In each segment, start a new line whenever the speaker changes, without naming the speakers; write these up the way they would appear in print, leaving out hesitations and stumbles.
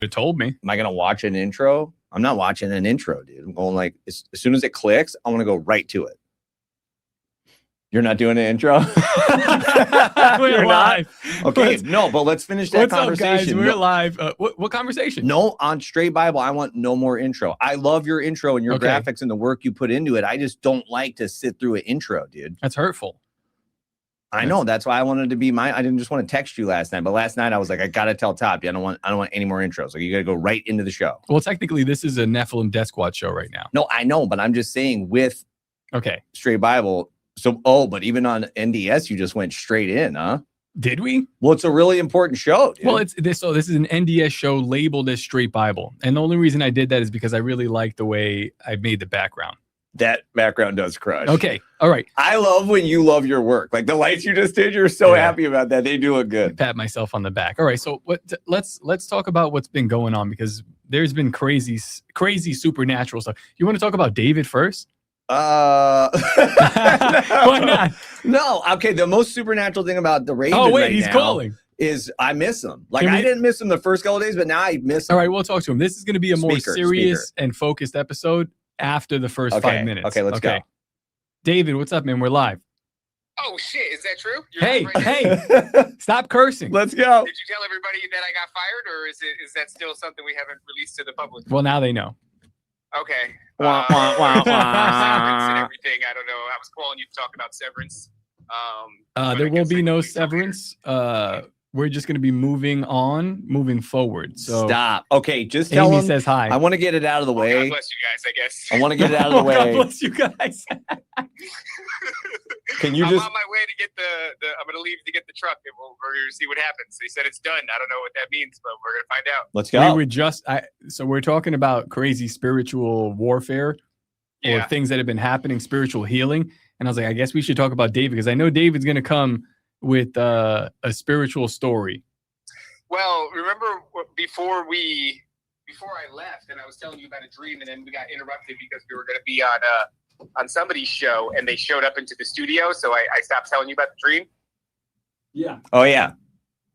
You told me.
Am I going to watch an intro? I'm not watching an intro, dude. I'm going like, as soon as it clicks, I want to go right to it. You're not doing an intro?
We're live.
Okay, no, but let's finish that conversation.
What's up, guys? We're live. What conversation?
No, on Straight Bible, I want no more intro. I love your intro and your graphics and the work you put into it. I just don't like to sit through an intro, dude.
That's hurtful.
I know. That's why I wanted to be I didn't just want to text you last night, but last night I was like, I gotta tell Top, I don't want any more intros. Like, you gotta go right into the show.
Well, technically, this is a Nephilim Death Squad show right now.
No, I know, but I'm just saying with Straight Bible. So, but even on NDS, you just went straight in, huh?
Did we?
Well, it's a really important show, dude.
Well, this is an NDS show labeled as Straight Bible. And the only reason I did that is because I really like the way I made the background.
That background does crush.
Okay. All right.
I love when you love your work. Like the lights you just did, you're so happy about that. They do look good.
Pat myself on the back. All right. So let's talk about what's been going on, because there's been crazy supernatural stuff. You want to talk about David first?
Why
not?
No. Okay. The most supernatural thing about the Raven
he's calling.
Is I miss him. Like, I didn't miss him the first couple of days, but now I miss him.
All right, we'll talk to him. This is going to be a more serious and focused episode after the first 5 minutes.
Okay, let's go.
David, what's up, man? We're live.
Oh shit, is that true?
Hey, stop cursing.
Let's go.
Did you tell everybody that I got fired, or is that still something we haven't released to the public?
Well, now they know.
Okay.
Wah, wah, wah,
Severance and everything. I don't know. I was calling you to talk about severance.
There will be no severance. We're just going to be moving forward. So
stop. Okay, just tell him.
Says hi.
I want to get it out of the way.
God bless you guys, I guess.
I want to get it out of the way.
God bless you guys.
Can you
I'm
just?
on my way to get I'm going to leave to get the truck, and we're going to see what happens. They said it's done. I don't know what that means, but we're going to find out.
Let's go.
We were so we're talking about crazy spiritual warfare or things that have been happening, spiritual healing. And I was like, I guess we should talk about David, because I know David's going to come with a spiritual story.
Well, remember before I left, and I was telling you about a dream, and then we got interrupted because we were going to be on somebody's show, and they showed up into the studio, so I stopped telling you about the dream.
Yeah.
Oh yeah.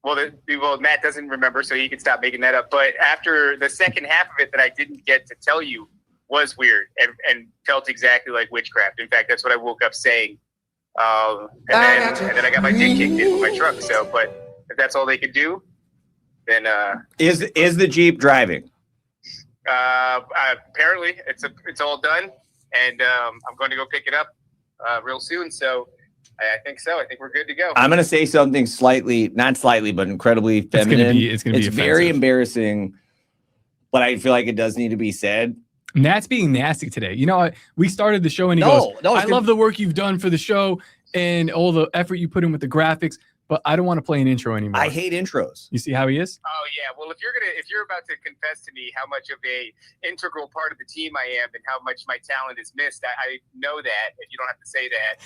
Well, Matt doesn't remember, so he can stop making that up. But after the second half of it that I didn't get to tell you was weird and felt exactly like witchcraft. In fact, that's what I woke up saying. And then I got my dick kicked in with my truck. So, but if that's all they could do, then
is the Jeep driving?
Apparently, it's all done, and I'm going to go pick it up real soon. So, I think so. I think we're good to go.
I'm going to say something not slightly, but incredibly feminine.
It's going to be
very embarrassing, but I feel like it does need to be said.
Matt's being nasty today. You know, we started the show and he goes, I love the work you've done for the show and all the effort you put in with the graphics, but I don't want to play an intro anymore.
I hate intros.
You see how he is?
Oh yeah. Well, if you're about to confess to me how much of a integral part of the team I am and how much my talent is missed, I know that, and you don't have to say that.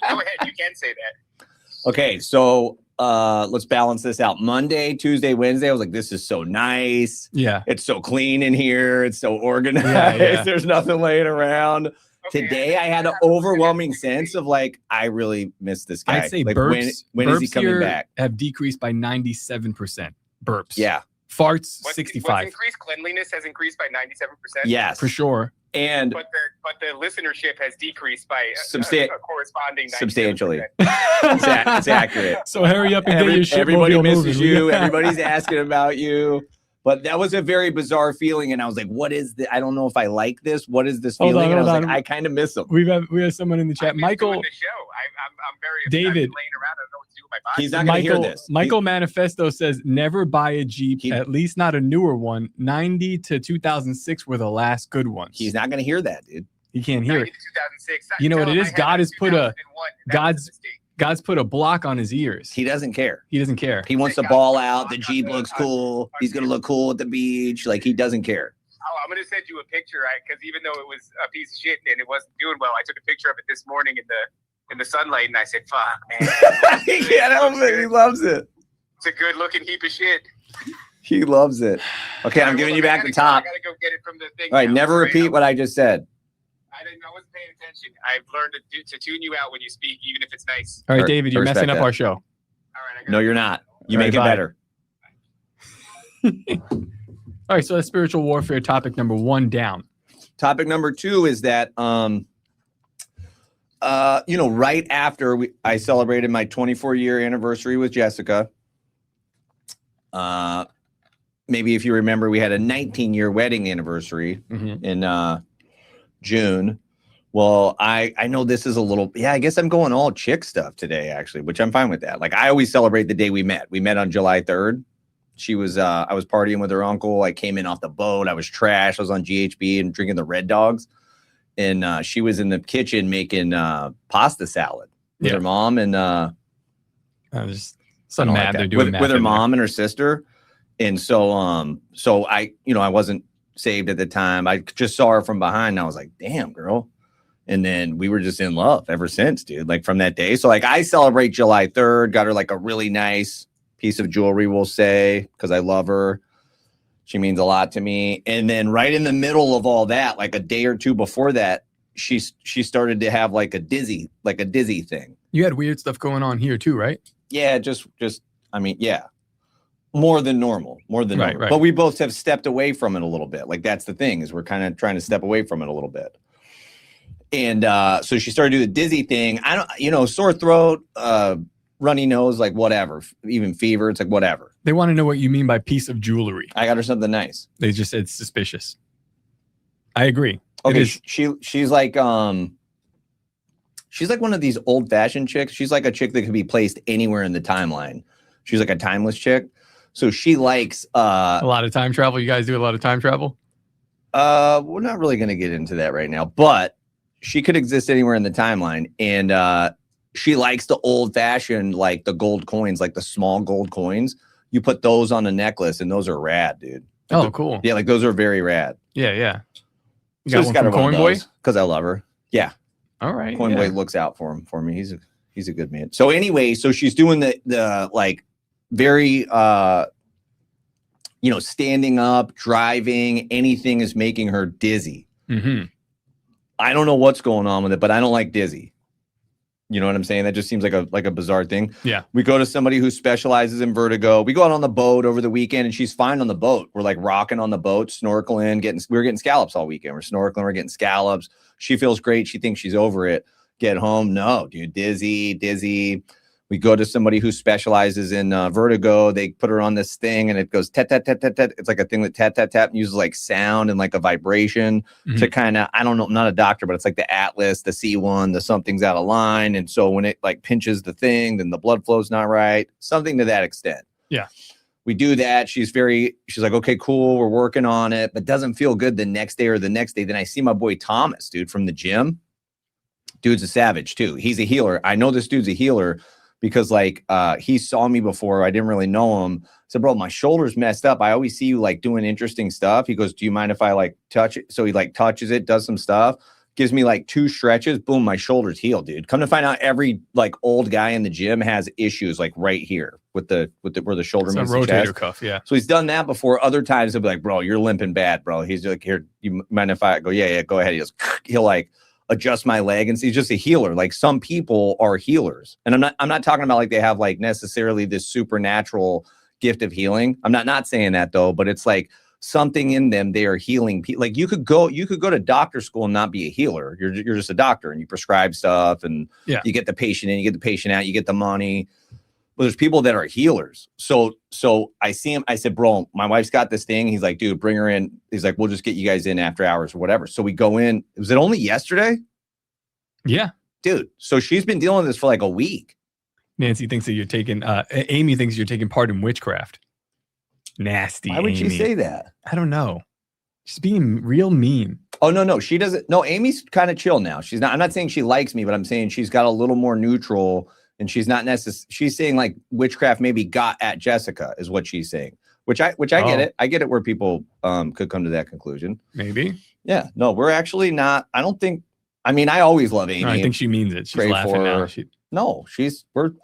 Go ahead, you can say that.
Okay, so let's balance this out. Monday, Tuesday, Wednesday, I was like, this is so nice.
Yeah.
It's so clean in here. It's so organized.
Yeah.
There's nothing laying around.
Okay,
Today, I had an overwhelming sense of like, I really miss this guy.
I'd say
like,
burps.
when is he coming
here
back?
Have decreased by 97%. Burps.
Yeah.
Farts,
What's
65.
increased? Cleanliness has increased by 97%.
Yes.
For sure.
And
but the listenership has decreased by a corresponding 97%.
Substantially. It's accurate.
So hurry up and get your shit.
Everybody misses you. Everybody's asking about you. But that was a very bizarre feeling, and I was like, "What is this? I don't know if I like this. What is this feeling?" And I was like, "I kind of miss him."
We have someone in the chat, Michael.
The show. I'm very
David.
laying around. I don't know what to do with my body.
He's not going to hear this.
Michael Manifesto says, "Never buy a Jeep, at least not a newer one. 90 to 2006 were the last good ones."
He's not going to hear that, dude.
He can't hear it.
2006.
You know what it is? God has put God's put a block on his ears.
He doesn't care.
He doesn't care.
He wants to ball out. The Jeep looks cool. He's going to look cool at the beach. Like, he doesn't care.
Oh, I'm going to send you a picture, because even though it was a piece of shit and it wasn't doing well, I took a picture of it this morning in the sunlight, and I said, "Fuck, man."
He can't help it. He loves it.
It's a good looking heap of shit.
He loves it. Okay, I'm giving you back the top.
I gotta go get it from the thing.
All right, never repeat what I just said.
I wasn't paying attention. I've learned to tune you out when you speak, even if it's nice.
All right, David, you're messing up our show.
All right.
No, you're not. You make it better.
All right, so that's spiritual warfare topic number 1 down.
Topic number 2 is that, right after I celebrated my 24-year anniversary with Jessica, maybe if you remember, we had a 19-year wedding anniversary in June. Well, I know this is a little, I guess I'm going all chick stuff today, actually, which I'm fine with that. Like, I always celebrate the day we met. We met on July 3rd. She was, I was partying with her uncle. I came in off the boat. I was trashed. I was on GHB and drinking the Red Dogs. And she was in the kitchen making pasta salad with her mom. And
just some mad they're doing
with her mom and her sister. And so I wasn't saved at the time. I just saw her from behind and I was like, damn, girl. And then we were just in love ever since, dude, like from that day. So like I celebrate July 3rd, got her like a really nice piece of jewelry, we'll say, because I love her. She means a lot to me. And then right in the middle of all that, like a day or two before that, she started to have like a dizzy thing.
You had weird stuff going on here too, right?
Yeah, more than normal.
Right.
But we both have stepped away from it a little bit. Like that's the thing, is we're kind of trying to step away from it a little bit. And so she started to do the dizzy thing. Sore throat, runny nose, like whatever, even fever. It's like whatever.
They want to know what you mean by piece of jewelry.
I got her something nice.
They just said suspicious. I agree.
Okay, she's like one of these old fashioned chicks. She's like a chick that could be placed anywhere in the timeline. She's like a timeless chick. So she likes
a lot of time travel. You guys do a lot of time travel?
We're not really going to get into that right now, but she could exist anywhere in the timeline. And she likes the old fashioned, like the gold coins, like the small gold coins. You put those on a necklace and those are rad, dude.
Like cool.
Yeah, like those are very rad.
Yeah. You
so
got one from Coin Boy?
Because I love her. Yeah.
All right.
Coin Boy looks out for me. He's a good man. So anyway, so she's doing the like very standing up, driving, anything is making her dizzy.
Mm-hmm.
I don't know what's going on with it, but I don't like dizzy. You know what I'm saying? That just seems like a bizarre thing.
Yeah.
We go to somebody who specializes in vertigo. We go out on the boat over the weekend and she's fine on the boat. We're like rocking on the boat, snorkeling, we were getting scallops all weekend. We're snorkeling, we're getting scallops. She feels great. She thinks she's over it. Get home. No, dude, dizzy. We go to somebody who specializes in vertigo. They put her on this thing and it goes tat, tat, tat, tat, tat. It's like a thing that tat, tat, tat and uses like sound and like a vibration to kind of, I don't know, I'm not a doctor, but it's like the Atlas, the C1, the something's out of line. And so when it like pinches the thing, then the blood flow's not right. Something to that extent.
Yeah.
We do that. She's like, okay, cool. We're working on it, but doesn't feel good the next day or the next day. Then I see my boy Thomas, dude, from the gym. Dude's a savage too. He's a healer. I know this dude's a healer because like he saw me before. I didn't really know him. I said, bro, my shoulder's messed up. I always see you like doing interesting stuff. He goes, do you mind if I like touch it? So he like touches it, does some stuff, gives me like 2 stretches. Boom, my shoulder's healed, dude. Come to find out, every like old guy in the gym has issues like right here with the where the shoulder meets the
rotator
chest.
cuff. Yeah.
So he's done that before. Other times he'll be like, bro, you're limping bad, bro. He's like, here, you mind if I go? Yeah, go ahead. He goes, he'll like adjust my leg, and he's just a healer. Like some people are healers, and I'm not talking about like they have like necessarily this supernatural gift of healing. I'm not saying that though, but it's like something in them. They are healing people. Like you could go to doctor school and not be a healer. You're just a doctor and you prescribe stuff and you get the patient in, you get the patient out, you get the money. But there's people that are healers. So I see him. I said, bro, my wife's got this thing. He's like, dude, bring her in. He's like, we'll just get you guys in after hours or whatever. So we go in. Was it only yesterday?
Yeah.
Dude. So she's been dealing with this for like a week.
Nancy thinks that you're taking, Amy thinks you're taking part in witchcraft. Nasty.
Why would
Amy.
she say that?
I don't know. She's being real mean.
Oh, no. She doesn't. No, Amy's kind of chill now. I'm not saying she likes me, but I'm saying she's got a little more neutral. And she's not necessarily, she's saying like witchcraft maybe got at Jessica is what she's saying, which I get it. I get it where people could come to that conclusion.
Maybe.
Yeah. No, we're actually not. I don't think, I mean, I always love Amy.
No, I think she means it. She's laughing now.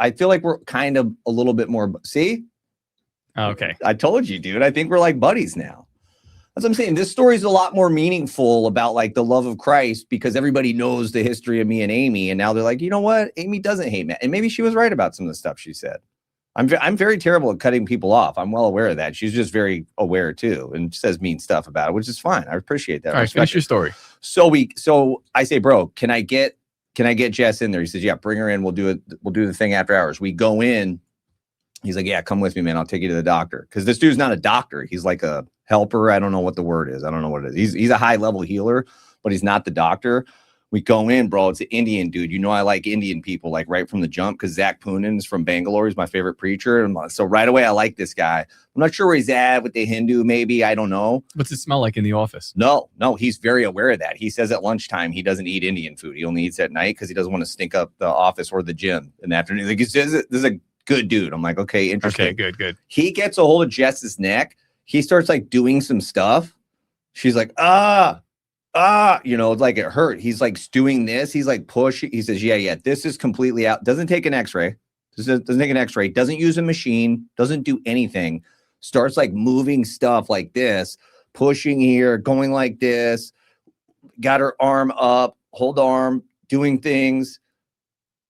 I feel like we're kind of a little bit more, see?
Okay.
I told you, dude. I think we're like buddies now. That's what I'm saying. This story is a lot more meaningful about like the love of Christ because everybody knows the history of me and Amy. And now they're like, you know what? Amy doesn't hate Matt. And maybe she was right about some of the stuff she said. I'm very terrible at cutting people off. I'm well aware of that. She's just very aware too, and says mean stuff about it, which is fine. I appreciate that.
All right, finish your story.
So I say, bro, can I get Jess in there? He says, yeah, bring her in. We'll do it. We'll do the thing after hours. We go in. He's like, yeah, come with me, man. I'll take you to the doctor. Because this dude's not a doctor. He's like a helper. I don't know what the word is. I don't know what it is. He's a high level healer, but he's not the doctor. We go in, bro. It's an Indian dude. You know, I like Indian people, like right from the jump, because Zach Poonen is from Bangalore. He's my favorite preacher. And so right away, I like this guy. I'm not sure where he's at with the Hindu, maybe. I don't know.
What's it smell like in the office?
No, he's very aware of that. He says at lunchtime, he doesn't eat Indian food. He only eats at night because he doesn't want to stink up the office or the gym in the afternoon. Like, he says, this is a good dude. I'm like, okay, interesting.
Okay, good.
He gets a hold of Jess's neck. He starts like doing some stuff. She's like, you know, it's like it hurt. He's like doing this. He's like pushing. He says, yeah, this is completely out. Doesn't take an x-ray. Doesn't take an x-ray. Doesn't use a machine. Doesn't do anything. Starts like moving stuff like this, pushing here, going like this. Got her arm up, hold arm, doing things.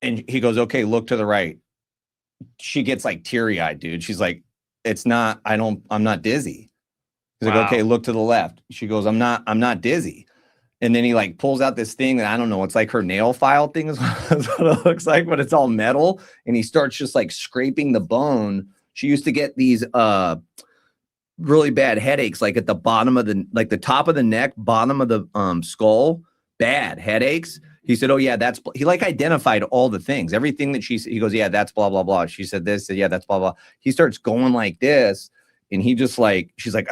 And he goes, okay, look to the right. She gets like teary-eyed, dude. She's like, I'm not dizzy. He's like, okay, look to the left. She goes, I'm not dizzy. And then he like pulls out this thing that I don't know. It's like her nail file thing is what it looks like, but it's all metal. And he starts just like scraping the bone. She used to get these really bad headaches, like at the bottom of the top of the neck, bottom of the skull, bad headaches. He said, oh yeah, he like identified all the things, everything that he goes, yeah, that's blah, blah, blah. She said this, yeah, that's blah, blah. He starts going like this. And he just like, she's like,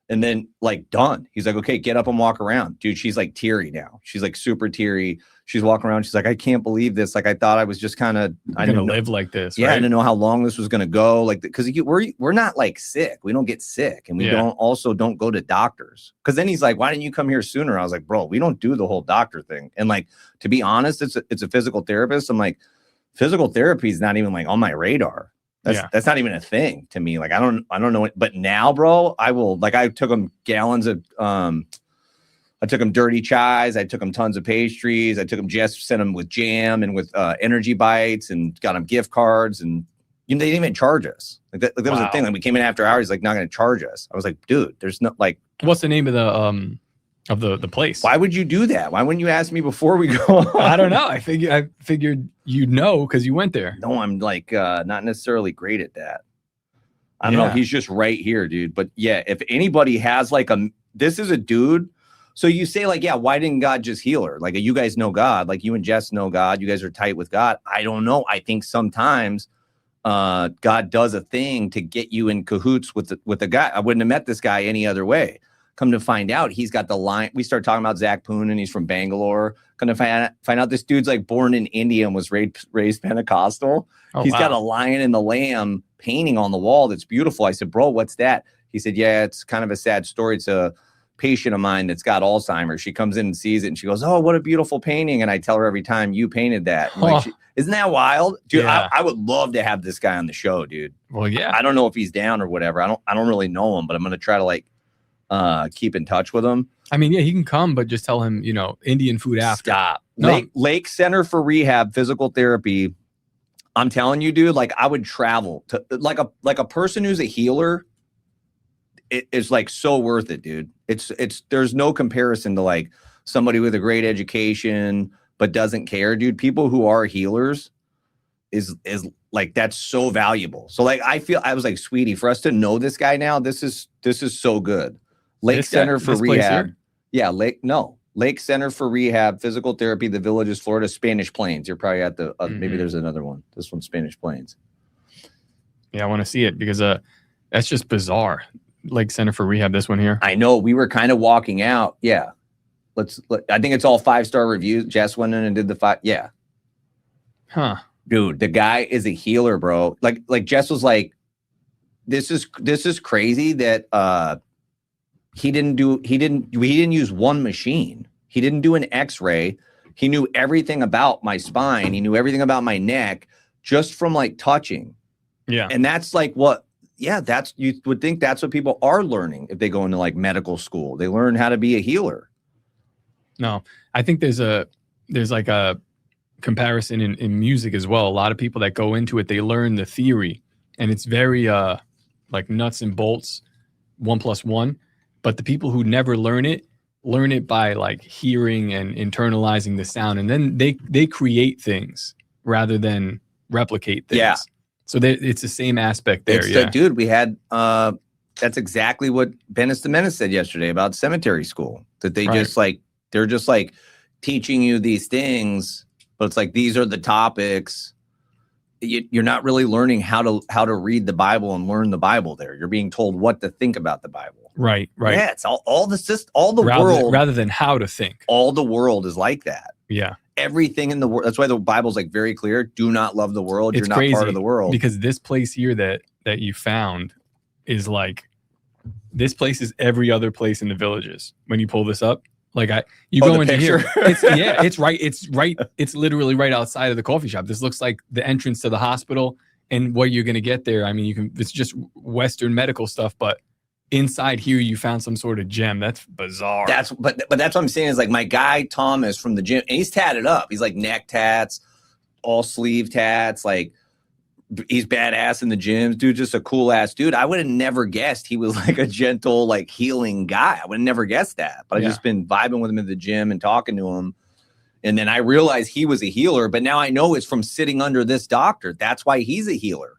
and then like done. He's like, okay, get up and walk around. Dude, she's like teary now. She's like super teary. She's walking around. She's like, I can't believe this. Like, I thought I was just kind of,
I didn't live like this.
Yeah,
right?
I didn't know how long this was going to go. Like, because we're not like sick. We don't get sick. And we don't go to doctors. Because then he's like, why didn't you come here sooner? I was like, bro, we don't do the whole doctor thing. And like, to be honest, it's a physical therapist. I'm like, physical therapy is not even like on my radar. That's not even a thing to me. Like, I don't know. But now, bro, I will, like, I took him gallons of, I took him dirty chais. I took him tons of pastries. I took him sent him with jam and with energy bites and got him gift cards. And they didn't even charge us. Like that was the thing. Like, we came in after hours, like, not going to charge us. I was like, dude, there's no, like.
What's the name of the place?
Why would you do that? Why wouldn't you ask me before we go on?
I don't know. I figured you'd know because you went there.
No, I'm like not necessarily great at that. I don't know. He's just right here, dude. But yeah, if anybody has like this is a dude. So you say like, yeah, why didn't God just heal her? Like, you guys know God, like you and Jess know God. You guys are tight with God. I don't know. I think sometimes God does a thing to get you in cahoots with the guy. I wouldn't have met this guy any other way. Come to find out, he's got the line. We start talking about Zach Poon, and he's from Bangalore. Come to find out this dude's like born in India and was raised Pentecostal. He's got a lion and the lamb painting on the wall that's beautiful. I said, bro, what's that? He said, yeah, it's kind of a sad story. It's a patient of mine that's got Alzheimer's. She comes in and sees it, and she goes, oh, what a beautiful painting. And I tell her every time, you painted that. Like, isn't that wild? Dude, I would love to have this guy on the show, dude.
Well, yeah.
I don't know if he's down or whatever. I don't really know him, but I'm going to try to like, keep in touch with him.
I mean, yeah, he can come, but just tell him, Indian food after.
Stop. No. Lake Center for Rehab Physical Therapy. I'm telling you, dude, like, I would travel to like a person who's a healer. It's like so worth it, dude. It's there's no comparison to like somebody with a great education but doesn't care, dude. People who are healers is like, that's so valuable. So like, I was like, sweetie, for us to know this guy now, this is so good. Lake Center for Rehab. Yeah, Lake Center for Rehab Physical Therapy, the Villages, Florida, Spanish Plains. You're probably at the maybe there's another one. This one's Spanish Plains.
Yeah, I want to see it because that's just bizarre. Lake Center for Rehab, this one here.
I know, we were kind of walking out. Yeah. I think it's all 5-star reviews. Jess went in and did the 5. Yeah.
Huh.
Dude, the guy is a healer, bro. Like Jess was like, this is crazy that he didn't use one machine. He didn't do an x-ray. He knew everything about my spine. He knew everything about my neck just from like touching.
Yeah.
And that's like you would think that's what people are learning if they go into like medical school. They learn how to be a healer.
No, I think there's like a comparison in music as well. A lot of people that go into it, they learn the theory, and it's very like nuts and bolts, 1 + 1. But the people who never learn it by like hearing and internalizing the sound, and then they create things rather than replicate things. Yeah. So it's the same aspect there.
Dude, we had that's exactly what Bennis the Menace said yesterday about cemetery school. That they they're just like teaching you these things, but it's like these are the topics. You're not really learning how to read the Bible and learn the Bible there. You're being told what to think about the Bible.
Right.
Yeah, it's all the world
rather than how to think.
All the world is like that.
Yeah.
Everything in the world. That's why the Bible's like very clear. Do not love the world.
It's
You're
crazy
not part of the world.
Because this place here that you found is like, this place is every other place in the villages. When you pull this up, like you go into here. It's right. It's literally right outside of the coffee shop. This looks like the entrance to the hospital, and what you're going to get there. I mean, it's just Western medical stuff, but inside here you found some sort of gem. That's bizarre.
But that's what I'm saying is like my guy Thomas from the gym, and he's tatted up. He's like neck tats, all sleeve tats, like he's badass in the gyms, dude, just a cool ass dude. I would have never guessed he was like a gentle, like healing guy. I would have never guessed that, but I've just been vibing with him in the gym and talking to him. And then I realized he was a healer, but now I know it's from sitting under this doctor. That's why he's a healer.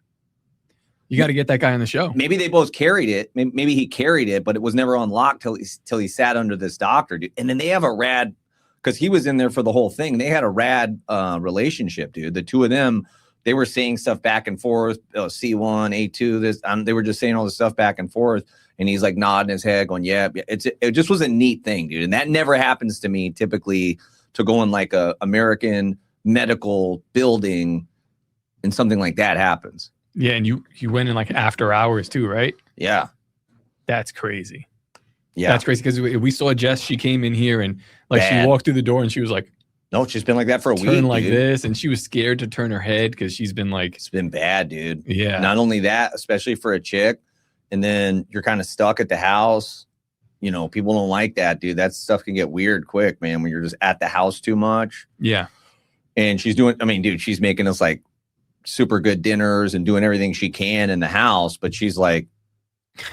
You got to get that guy on the show.
Maybe they both carried it. Maybe he carried it, but it was never unlocked till he sat under this doctor, dude. And then they have a rad, because he was in there for the whole thing. They had a rad relationship, dude. The two of them, they were saying stuff back and forth. C1, A2, this. They were just saying all this stuff back and forth. And he's like nodding his head, going, "Yeah." It just was a neat thing, dude. And that never happens to me typically, to go in like a American medical building and something like that happens.
Yeah, and you went in like after hours too, right?
Yeah.
That's crazy.
Yeah.
That's crazy, because we saw Jess. She came in here and like she walked through the door and she was like,
no, she's been like that for a week.
Like this, and she was scared to turn her head because she's been like,
it's been bad, dude.
Yeah.
Not only that, especially for a chick, and then you're kind of stuck at the house. You know, people don't like that, dude. That stuff can get weird quick, man, when you're just at the house too much.
Yeah.
And she's making us like super good dinners and doing everything she can in the house, but she's like,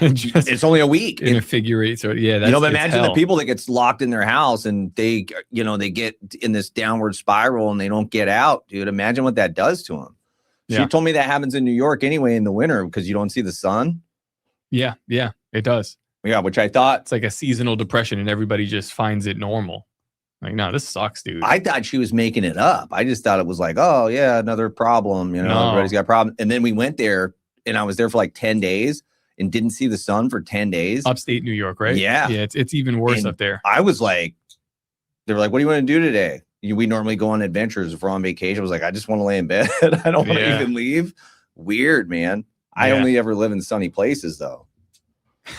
it's only a week
in a figure eight. So yeah, that's,
but imagine the people that gets locked in their house and they get in this downward spiral and they don't get out, dude. Imagine what that does to them. Yeah. She told me that happens in New York anyway in the winter because you don't see the sun.
Yeah, it does.
Yeah, which I thought
it's like a seasonal depression and everybody just finds it normal. Like, no, this sucks, dude.
I thought she was making it up. I just thought it was like, oh yeah, another problem. Everybody's got a problem. And then we went there and I was there for like 10 days. And didn't see the sun for 10 days.
Upstate New York, right?
Yeah.
Yeah, it's even worse up there.
I was like, they were like, what do you want to do today? We normally go on adventures if we're on vacation. I was like, I just want to lay in bed. I don't want to even leave. Weird, man. I only ever live in sunny places, though.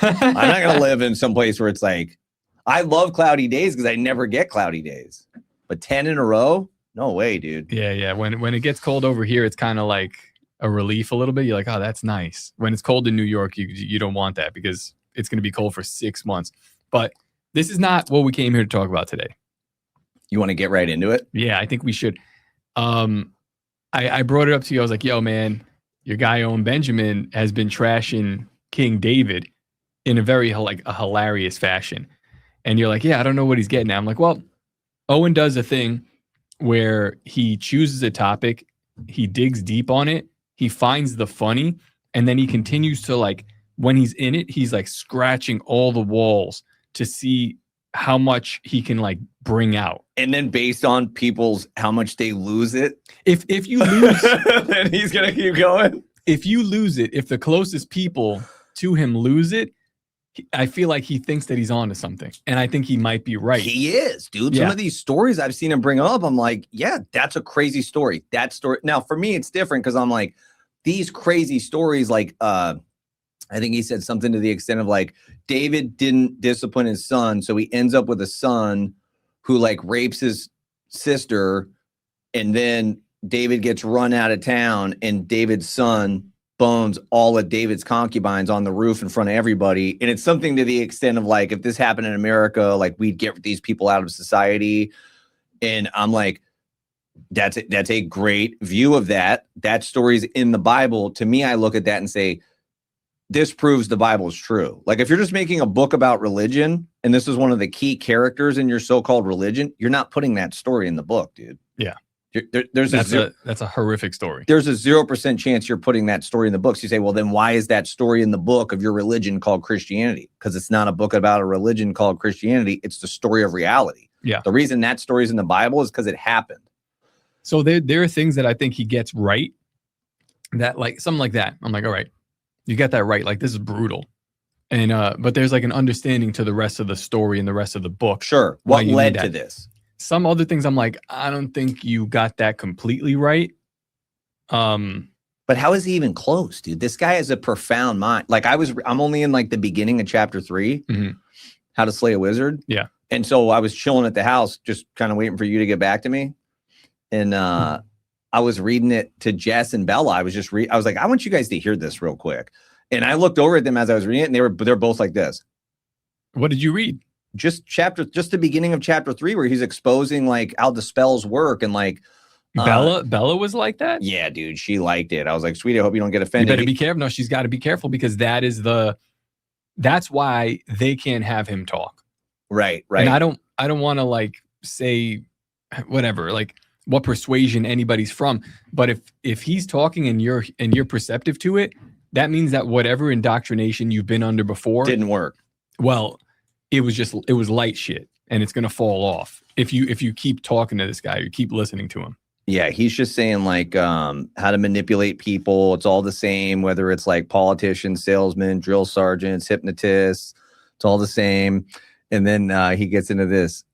I'm not going to live in some place where it's like, I love cloudy days because I never get cloudy days. But 10 in a row? No way, dude.
Yeah. When it gets cold over here, it's kind of like a relief a little bit. You're like, oh, that's nice. When it's cold in New York, you don't want that because it's going to be cold for 6 months. But this is not what we came here to talk about today.
You want to get right into it?
Yeah, I think we should. I brought it up to you. I was like, yo, man, your guy Owen Benjamin has been trashing King David in a very a hilarious fashion. And you're like, yeah, I don't know what he's getting at. I'm like, well, Owen does a thing where he chooses a topic, he digs deep on it, he finds the funny, and then he continues to when he's in it, he's scratching all the walls to see how much he can bring out.
And then based on how much they lose it.
If you lose,
then he's going to keep going.
If you lose it, if the closest people to him lose it, I feel like he thinks that he's on to something. And I think he might be right.
He is, dude. Yeah. Some of these stories I've seen him bring up, I'm like, yeah, that's a crazy story. That story. Now, for me, it's different because I'm like, these crazy stories, I think he said something to the extent of David didn't discipline his son. So he ends up with a son who rapes his sister. And then David gets run out of town and David's son bones all of David's concubines on the roof in front of everybody. And it's something to the extent of if this happened in America, we'd get these people out of society. And I'm like, That's a great view of that. That story's in the Bible. To me, I look at that and say, this proves the Bible is true. Like if you're just making a book about religion and this is one of the key characters in your so-called religion, you're not putting that story in the book, dude.
Yeah.
That's
a horrific story.
There's a 0% chance you're putting that story in the books. You say, well, then why is that story in the book of your religion called Christianity? Because it's not a book about a religion called Christianity. It's the story of reality.
Yeah.
The reason that story is in the Bible is because it happened.
So there are things that I think he gets right, that like something like that. I'm like, all right, you got that right. Like this is brutal. And but there's like an understanding to the rest of the story and the rest of the book.
Sure. What led to this?
Some other things I'm like, I don't think you got that completely right.
But how is he even close, dude? This guy has a profound mind. Like I'm only in like the beginning of chapter 3, How to Slay a Wizard.
Yeah.
And so I was chilling at the house, just kind of waiting for you to get back to me. And I was reading it to Jess and Bella. I was like, I want you guys to hear this real quick. And I looked over at them as I was reading it, and they're both like this.
What did you read?
Just the beginning of chapter 3, where he's exposing like how the spells work and like
Bella was like that.
Yeah, dude, she liked it. I was like, sweetie, I hope you don't get offended.
You better be careful. No, she's got to be careful because that's why they can't have him talk.
Right.
And I don't want to like say whatever, like what persuasion anybody's from. But if he's talking and you're perceptive to it, that means that whatever indoctrination you've been under before
didn't work.
Well, it was light shit, and it's gonna fall off if you keep talking to this guy, you keep listening to him.
Yeah, he's just saying like how to manipulate people. It's all the same, whether it's like politicians, salesmen, drill sergeants, hypnotists. It's all the same. And then he gets into this.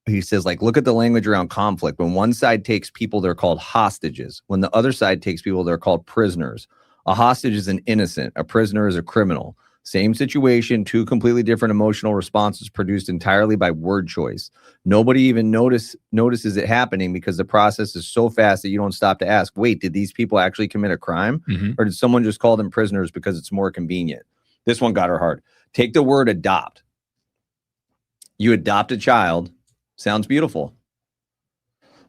He says, like, look at the language around conflict. When one side takes people, they're called hostages. When the other side takes people, they're called prisoners. A hostage is an innocent. A prisoner is a criminal. Same situation, two completely different emotional responses produced entirely by word choice. Nobody even notices it happening because the process is so fast that you don't stop to ask, wait, did these people actually commit a crime? Or did someone just call them prisoners because it's more convenient? This one got her hard. Take the word adopt. You adopt a child. Sounds beautiful.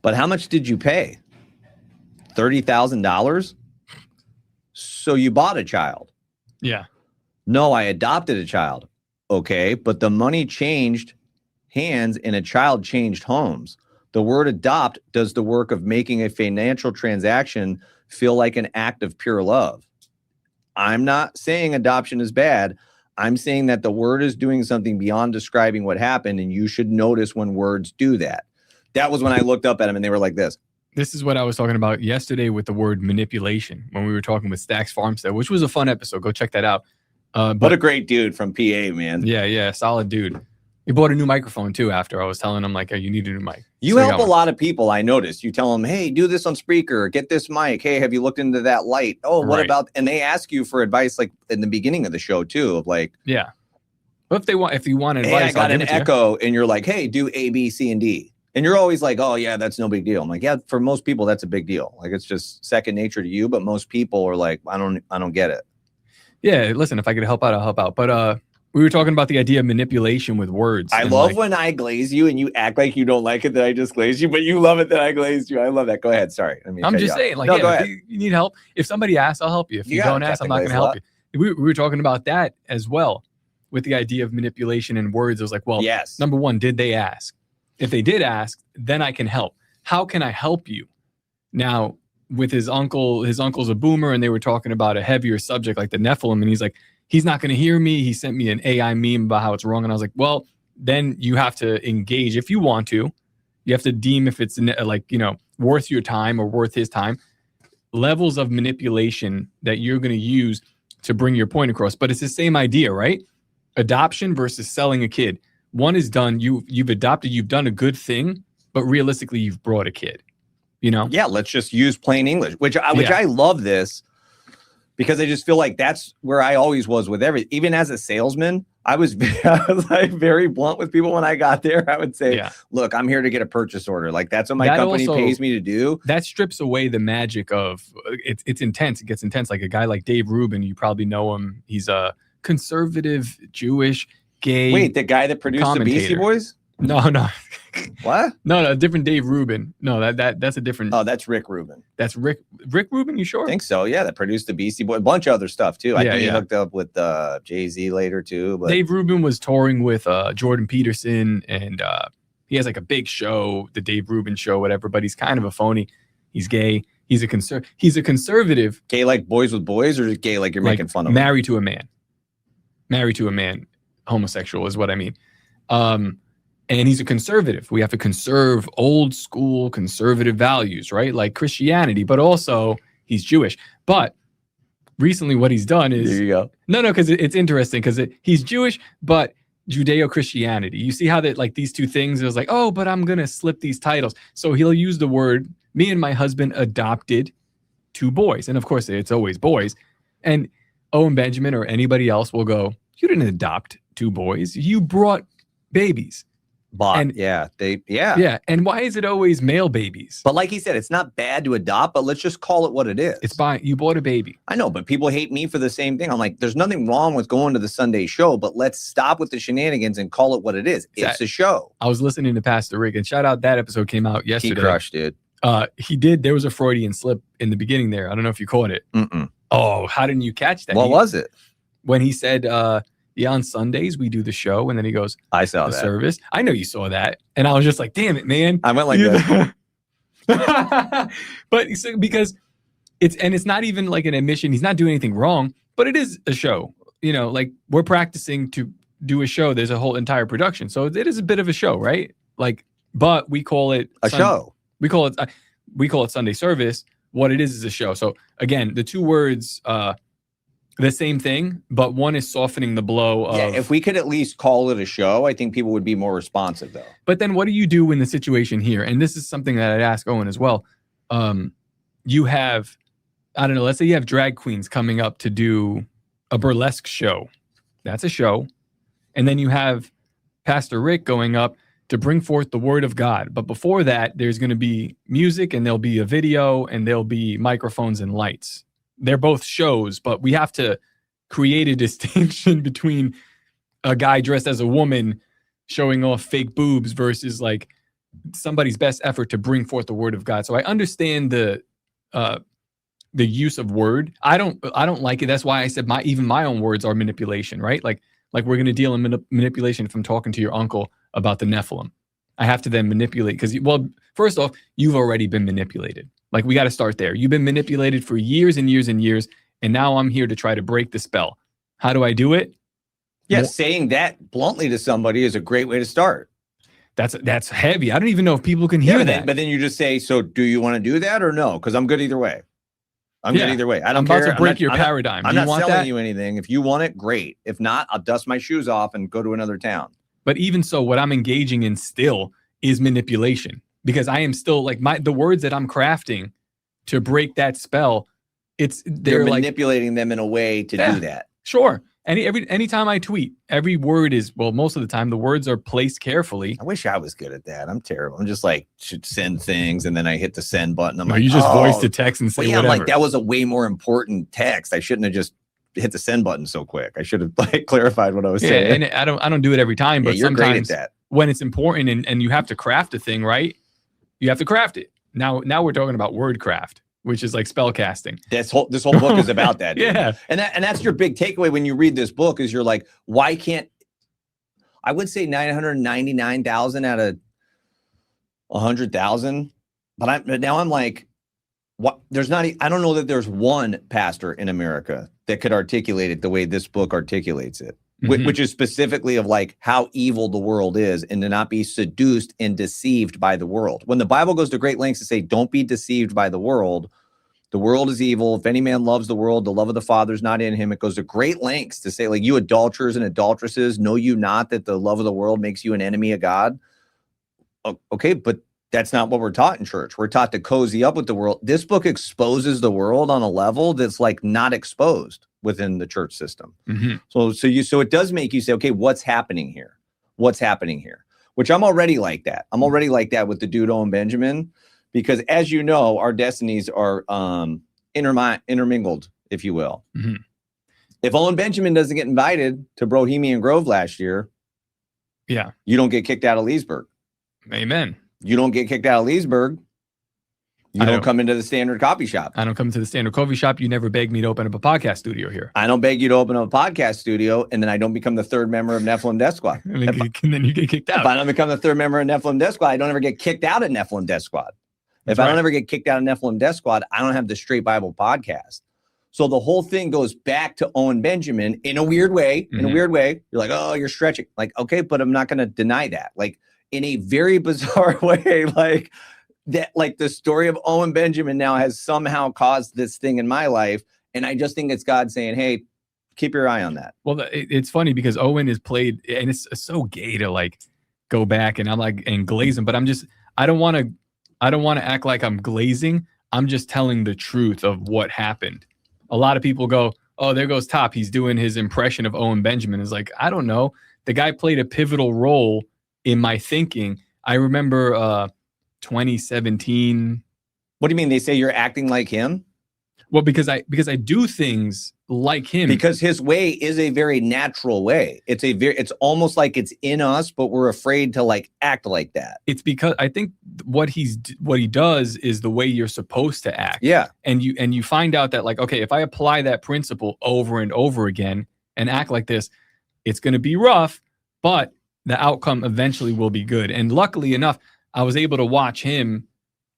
But how much did you pay? $30,000? So you bought a child.
Yeah.
No, I adopted a child. Okay, but the money changed hands and a child changed homes. The word adopt does the work of making a financial transaction feel like an act of pure love. I'm not saying adoption is bad. I'm saying that the word is doing something beyond describing what happened, and you should notice when words do that. That was when I looked up at them and they were like this.
This is what I was talking about yesterday with the word manipulation when we were talking with Stacks Farmstead, which was a fun episode. Go check that out.
What a great dude from PA, man.
Yeah, solid dude. He bought a new microphone too after I was telling him, like, hey, you need a new mic.
You help a lot of people, I noticed. You tell them, hey, do this on Spreaker, get this mic. Hey, have you looked into that light? Oh, what about, and they ask you for advice like in the beginning of the show too, of like,
yeah. Well, if you want advice,
hey, I got an echo, and you're like, hey, do A, B, C, and D. And you're always like, oh yeah, that's no big deal. I'm like, yeah, for most people, that's a big deal. Like it's just second nature to you, but most people are like, I don't get it.
Yeah, listen, if I could help out, I'll help out. But we were talking about the idea of manipulation with words.
I love when I glaze you and you act like you don't like it that I just glazed you, but you love it that I glazed you. I love that. Go ahead. Sorry.
I'm just saying, like, no, yeah, if you need help. If somebody asks, I'll help you. If you don't ask, I'm not going to help you. We were talking about that as well with the idea of manipulation and words. I was like, well,
yes.
Number one, did they ask? If they did ask, then I can help. How can I help you? Now, with his uncle's a boomer, and they were talking about a heavier subject like the Nephilim, and he's like, he's not going to hear me. He sent me an AI meme about how it's wrong. And I was like, well, then you have to engage if you want to. You have to deem if it's like, worth your time or worth his time. Levels of manipulation that you're going to use to bring your point across. But it's the same idea, right? Adoption versus selling a kid. One is done. You've adopted. You've done a good thing, but realistically, you've brought a kid. Yeah,
let's just use plain English, which I love this because I just feel like that's where I always was with everything. Even as a salesman, I was like very blunt with people when I got there. I would say, look, I'm here to get a purchase order. Like that's what my company pays me to do.
That strips away the magic of it's intense. It gets intense. Like a guy like Dave Rubin, you probably know him. He's a conservative, Jewish, gay.
Wait, the guy that produced the Beastie Boys?
No.
What?
No, different Dave Rubin. No, that's a different.
Oh, that's Rick Rubin.
That's Rick Rubin. You sure?
I think so. Yeah, that produced the Beastie Boys, a bunch of other stuff too. I
Yeah,
think he
yeah.
hooked up with Jay-Z later too. But
Dave Rubin was touring with Jordan Peterson, and he has like a big show, the Dave Rubin show, whatever. But he's kind of a phony. He's gay. He's a conservative.
gay like boys with boys, or just gay like you're making fun of him?
Married to a man. Married to a man. Homosexual is what I mean. And he's a conservative. We have to conserve old school conservative values, right? Like Christianity, but also he's Jewish. But recently what he's done is...
There you go.
No, because it's interesting because he's Jewish, but Judeo-Christianity. You see how that like these two things, it was like, oh, but I'm going to slip these titles. So he'll use the word, me and my husband adopted 2 boys. And of course, it's always boys. And Owen Benjamin or anybody else will go, you didn't adopt 2 boys. You brought babies.
Yeah.
And why is it always male babies?
But like he said, it's not bad to adopt, but let's just call it what it is.
You bought a baby.
I know, but people hate me for the same thing. I'm like, there's nothing wrong with going to the Sunday show, but let's stop with the shenanigans and call it what it is. It's a show.
I was listening to Pastor Rick, and shout out, that episode came out yesterday.
He crushed, dude.
He did. There was a Freudian slip in the beginning there. I don't know if you caught it.
Mm-mm.
Oh, how didn't you catch that?
What was it?
When he said, yeah, on Sundays we do the show, and then he goes,
I saw
the
that
service. I know you saw that, and I was just like, damn it, man.
I went like that.
But because it's not even like an admission. He's not doing anything wrong, but it is a show. You know, like we're practicing to do a show. There's a whole entire production, so it is a bit of a show, right? Like, but we call it
a show.
We call it Sunday service. What it is a show. So again, the two words. The same thing, but one is softening the blow of...
Yeah, if we could at least call it a show, I think people would be more responsive, though.
But then what do you do in the situation here? And this is something that I'd ask Owen as well. You have, I don't know, let's say you have drag queens coming up to do a burlesque show. That's a show. And then you have Pastor Rick going up to bring forth the word of God. But before that, there's going to be music, and there'll be a video, and there'll be microphones and lights. They're both shows, but we have to create a distinction between a guy dressed as a woman showing off fake boobs versus like somebody's best effort to bring forth the word of God. So I understand the use of word. I don't like it. That's why I said even my own words are manipulation, right? Like we're going to deal in manipulation if I'm talking to your uncle about the Nephilim. I have to then manipulate because, well, first off, you've already been manipulated. Like, we got to start there. You've been manipulated for years and years and years, and now I'm here to try to break the spell. How do I do it?
Yeah, saying that bluntly to somebody is a great way to start.
That's heavy. I don't even know if people can hear that.
But then you just say, so do you want to do that or no? Because I'm good either way. I'm good either way. I don't care.
I'm about to break your paradigm.
I'm not selling you anything. If you want it, great. If not, I'll dust my shoes off and go to another town.
But even so, what I'm engaging in still is manipulation. Because I am still like the words that I'm crafting to break that spell. They're
manipulating them in a way to do that.
Sure. Anytime I tweet, every word is, well, most of the time the words are placed carefully.
I wish I was good at that. I'm terrible. I'm just like, should send things, and then I hit the send button. I'm like,
you just voice the text and say whatever.
I'm like, that was a way more important text. I shouldn't have just hit the send button so quick. I should have clarified what I was saying.
And I don't do it every time, but
you're
sometimes
great at that.
When it's important and you have to craft a thing, right? You have to craft it. Now we're talking about word craft, which is like spell casting.
This whole book is about that.
Yeah.
And that's your big takeaway when you read this book is you're like, why can't I would say 999,000 out of 100,000, but now I'm like, what? I don't know that there's one pastor in America that could articulate it the way this book articulates it. Which is specifically of like how evil the world is and to not be seduced and deceived by the world. When the Bible goes to great lengths to say, don't be deceived by the world is evil. If any man loves the world, the love of the Father is not in him. It goes to great lengths to say, like, you adulterers and adulteresses, know you not that the love of the world makes you an enemy of God? Okay, but that's not what we're taught in church. We're taught to cozy up with the world. This book exposes the world on a level that's like not exposed within the church system. So it does make you say, okay, what's happening here? What's happening here? Which I'm already like that. I'm already like that with the dude Owen Benjamin, because as you know, our destinies are intermingled, if you will. If Owen Benjamin doesn't get invited to Bohemian Grove last year, you don't get kicked out of Leesburg.
Amen.
You don't get kicked out of Leesburg. You don't come into the standard coffee shop.
I don't come to the standard coffee shop. You never beg me to open up a podcast studio here.
I don't beg you to open up a podcast studio, and then I don't become the third member of Nephilim Death Squad.
and then you get kicked out.
If I don't become the third member of Nephilim Death Squad, I don't ever get kicked out of Nephilim Death Squad. If I don't ever get kicked out of Nephilim Death Squad, I don't have the Straight Bible podcast. So the whole thing goes back to Owen Benjamin in a weird way. In a weird way, you're like, oh, you're stretching. Like, okay, but I'm not going to deny that. Like, in a very bizarre way, like that, like the story of Owen Benjamin now has somehow caused this thing in my life. And I just think it's God saying, hey, keep your eye on that.
Well, it's funny because Owen is played, and it's so gay to like go back and I'm like, and glaze him, but I don't want to act like I'm glazing. I'm just telling the truth of what happened. A lot of people go, oh, there goes Top. He's doing his impression of Owen Benjamin. It's like, I don't know. The guy played a pivotal role in my thinking. I remember 2017.
What do you mean? They say you're acting like him?
Well, because I do things like him.
Because his way is a very natural way. It's almost like it's in us, but we're afraid to like act like that.
It's because I think what he does is the way you're supposed to act.
Yeah.
And you find out that like, okay, if I apply that principle over and over again and act like this, it's going to be rough, but the outcome eventually will be good. And luckily enough, I was able to watch him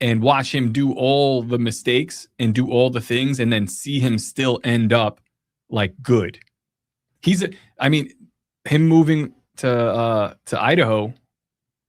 do all the mistakes and do all the things and then see him still end up like good. Him moving to Idaho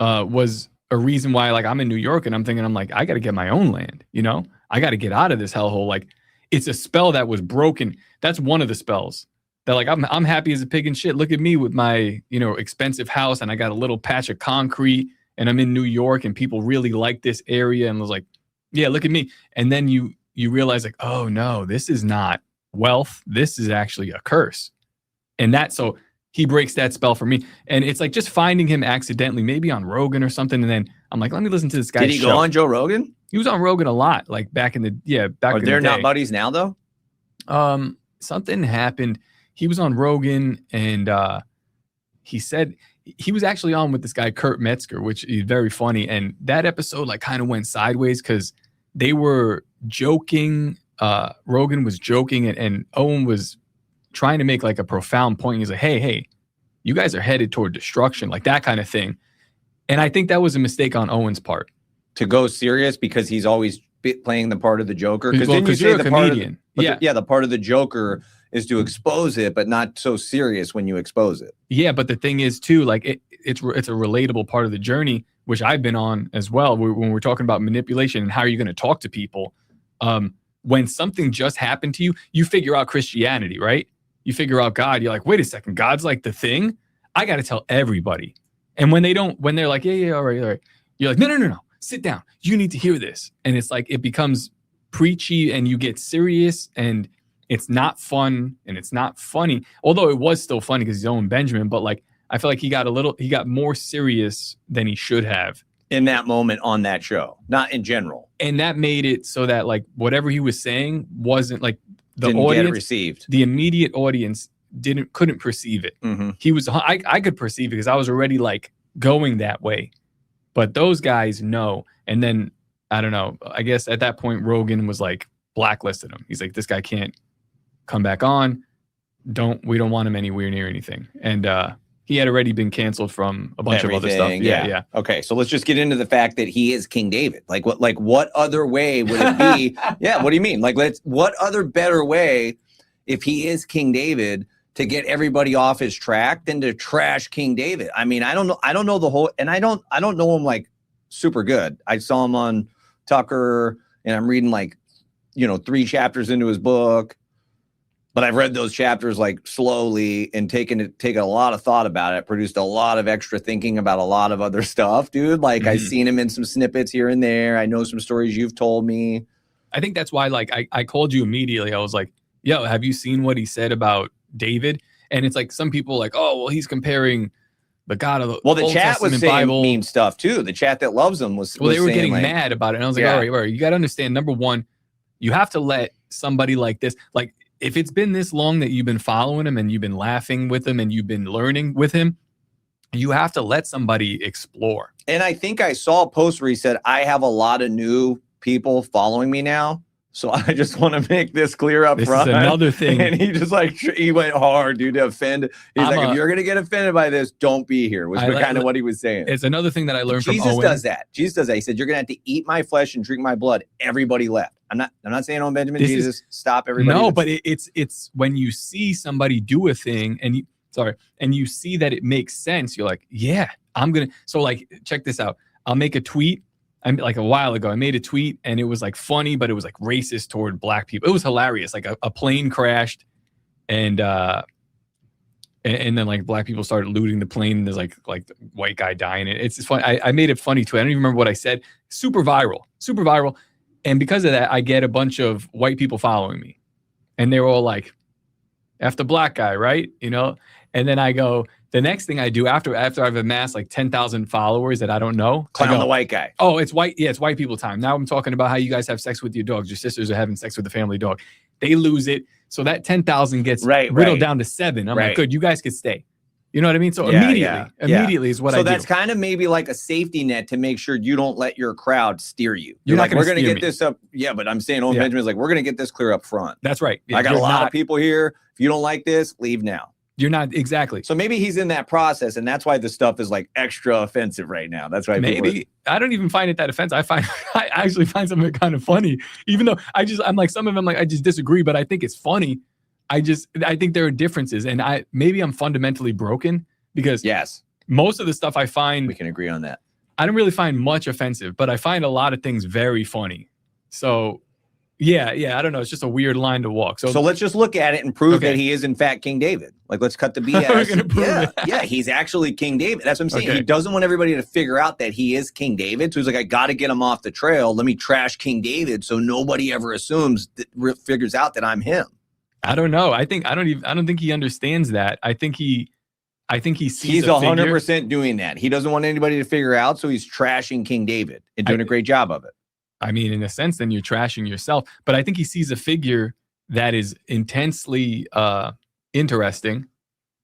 was a reason why like I'm in New York and I'm like, I got to get my own land. You know, I got to get out of this hellhole. Like it's a spell that was broken. That's one of the spells that like, I'm happy as a pig in shit. Look at me with my, expensive house and I got a little patch of concrete and I'm in New York and people really like this area. And was like, yeah, look at me. And then you realize like, oh no, this is not wealth. This is actually a curse. And so he breaks that spell for me. And it's like just finding him accidentally, maybe on Rogan or something. And then I'm like, let me listen to this guy.
Did he go on Joe Rogan?
He was on Rogan a lot, like back in the in the day.
They're not buddies now though?
Something happened. He was on Rogan and he said he was actually on with this guy, Kurt Metzger, which is very funny. And that episode like kind of went sideways because they were joking. Rogan was joking and Owen was trying to make like a profound point. He's like, hey, you guys are headed toward destruction, like that kind of thing. And I think that was a mistake on Owen's part.
To go serious because he's always playing the part of the Joker.
Because you're a comedian.
The part of the Joker is to expose it, but not so serious when you expose it.
Yeah, but the thing is too, like it's a relatable part of the journey, which I've been on as well. When we're talking about manipulation and how are you going to talk to people, when something just happened to you, you figure out Christianity, right? You figure out God. You're like, wait a second, God's like the thing. I got to tell everybody. And when they're like, yeah, all right, you're like, no, sit down. You need to hear this. And it's like it becomes preachy, and you get serious, and it's not fun and it's not funny. Although it was still funny because he's Owen Benjamin, but like I feel like he got more serious than he should have
in that moment on that show, not in general.
And that made it so that like whatever he was saying wasn't like
didn't
audience
get it received.
The immediate audience couldn't perceive it.
Mm-hmm.
I could perceive it because I was already like going that way, but those guys know. And then I don't know. I guess at that point Rogan was like blacklisted him. He's like, this guy can't come back on. We don't want him anywhere near anything. And he had already been canceled from a bunch of other stuff. Yeah.
Okay, so let's just get into the fact that he is King David. Like what other way would it be? Yeah, what do you mean? Like what other better way if he is King David to get everybody off his track than to trash King David? I mean, I don't know the whole, and I don't know him like super good. I saw him on Tucker and I'm reading like 3 chapters into his book. But I've read those chapters like slowly and taken a lot of thought about it, produced a lot of extra thinking about a lot of other stuff, dude. Like I've seen him in some snippets here and there. I know some stories you've told me.
I think that's why like I called you immediately. I was like, yo, have you seen what he said about David? And it's like some people like, oh, well, he's comparing the God of the
Old
chat
Testament
was
saying
Bible.
Mean stuff too. The chat that loves him was
they were getting
like,
mad about it. And I was like, all right, you got to understand, number one, you have to let somebody like this, like, if it's been this long that you've been following him and you've been laughing with him and you've been learning with him, you have to let somebody explore.
And I think I saw a post where he said, I have a lot of new people following me now. So I just want to make this clear up front.
This is another thing.
And he just he went hard, dude, to offend. He's if you're going to get offended by this, don't be here, was kind of what he was saying.
It's another thing that I learned from Owen.
Jesus does that. He said, you're going to have to eat my flesh and drink my blood. Everybody left. I'm not saying Owen Benjamin, Jesus, stop everybody.
No, but it's when you see somebody do a thing and you see that it makes sense, you're like, yeah, I'm going to. So like, check this out. I'll make a tweet. Like a while ago, I made a tweet and it was like funny, but it was like racist toward black people. It was hilarious. Like a plane crashed and then like black people started looting the plane. And there's like the white guy dying. It's funny. I made it funny too. I don't even remember what I said. Super viral. And because of that, I get a bunch of white people following me and they were all like, F the black guy, right? You know? And then I go, the next thing I do after I've amassed like 10,000 followers that I don't know.
Clown the white guy.
Oh, it's white. Yeah, it's white people time. Now I'm talking about how you guys have sex with your dogs. Your sisters are having sex with the family dog. They lose it. So that 10,000 gets whittled down to 7. I'm like, good, you guys could stay. You know what I mean? So immediately is what I do. So
that's kind of maybe like a safety net to make sure you don't let your crowd steer you.
You're
like,
we're
going to get this up. Yeah, but I'm saying Owen Benjamin's like, we're going to get this clear up front.
That's right.
I got a lot of people here. If you don't like this, leave now.
You're not exactly.
So maybe he's in that process, and that's why the stuff is like extra offensive right now. That's why
maybe I don't even find it that offensive. I actually find some of it kind of funny, even though I'm like some of them like I just disagree, but I think it's funny. I think there are differences, and maybe I'm fundamentally broken because most of the stuff I find
we can agree on that.
I don't really find much offensive, but I find a lot of things very funny. So. Yeah, I don't know. It's just a weird line to walk. So
let's just look at it and prove that he is in fact King David. Like, let's cut the BS. He's actually King David. That's what I'm saying. Okay. He doesn't want everybody to figure out that he is King David. So he's like, I got to get him off the trail. Let me trash King David so nobody ever assumes figures out that I'm him.
I don't know. I don't think he understands that. I think he sees
he's 100% doing that. He doesn't want anybody to figure out, so he's trashing King David and doing a great job of it.
I mean, in a sense, then you're trashing yourself. But I think he sees a figure that is intensely interesting,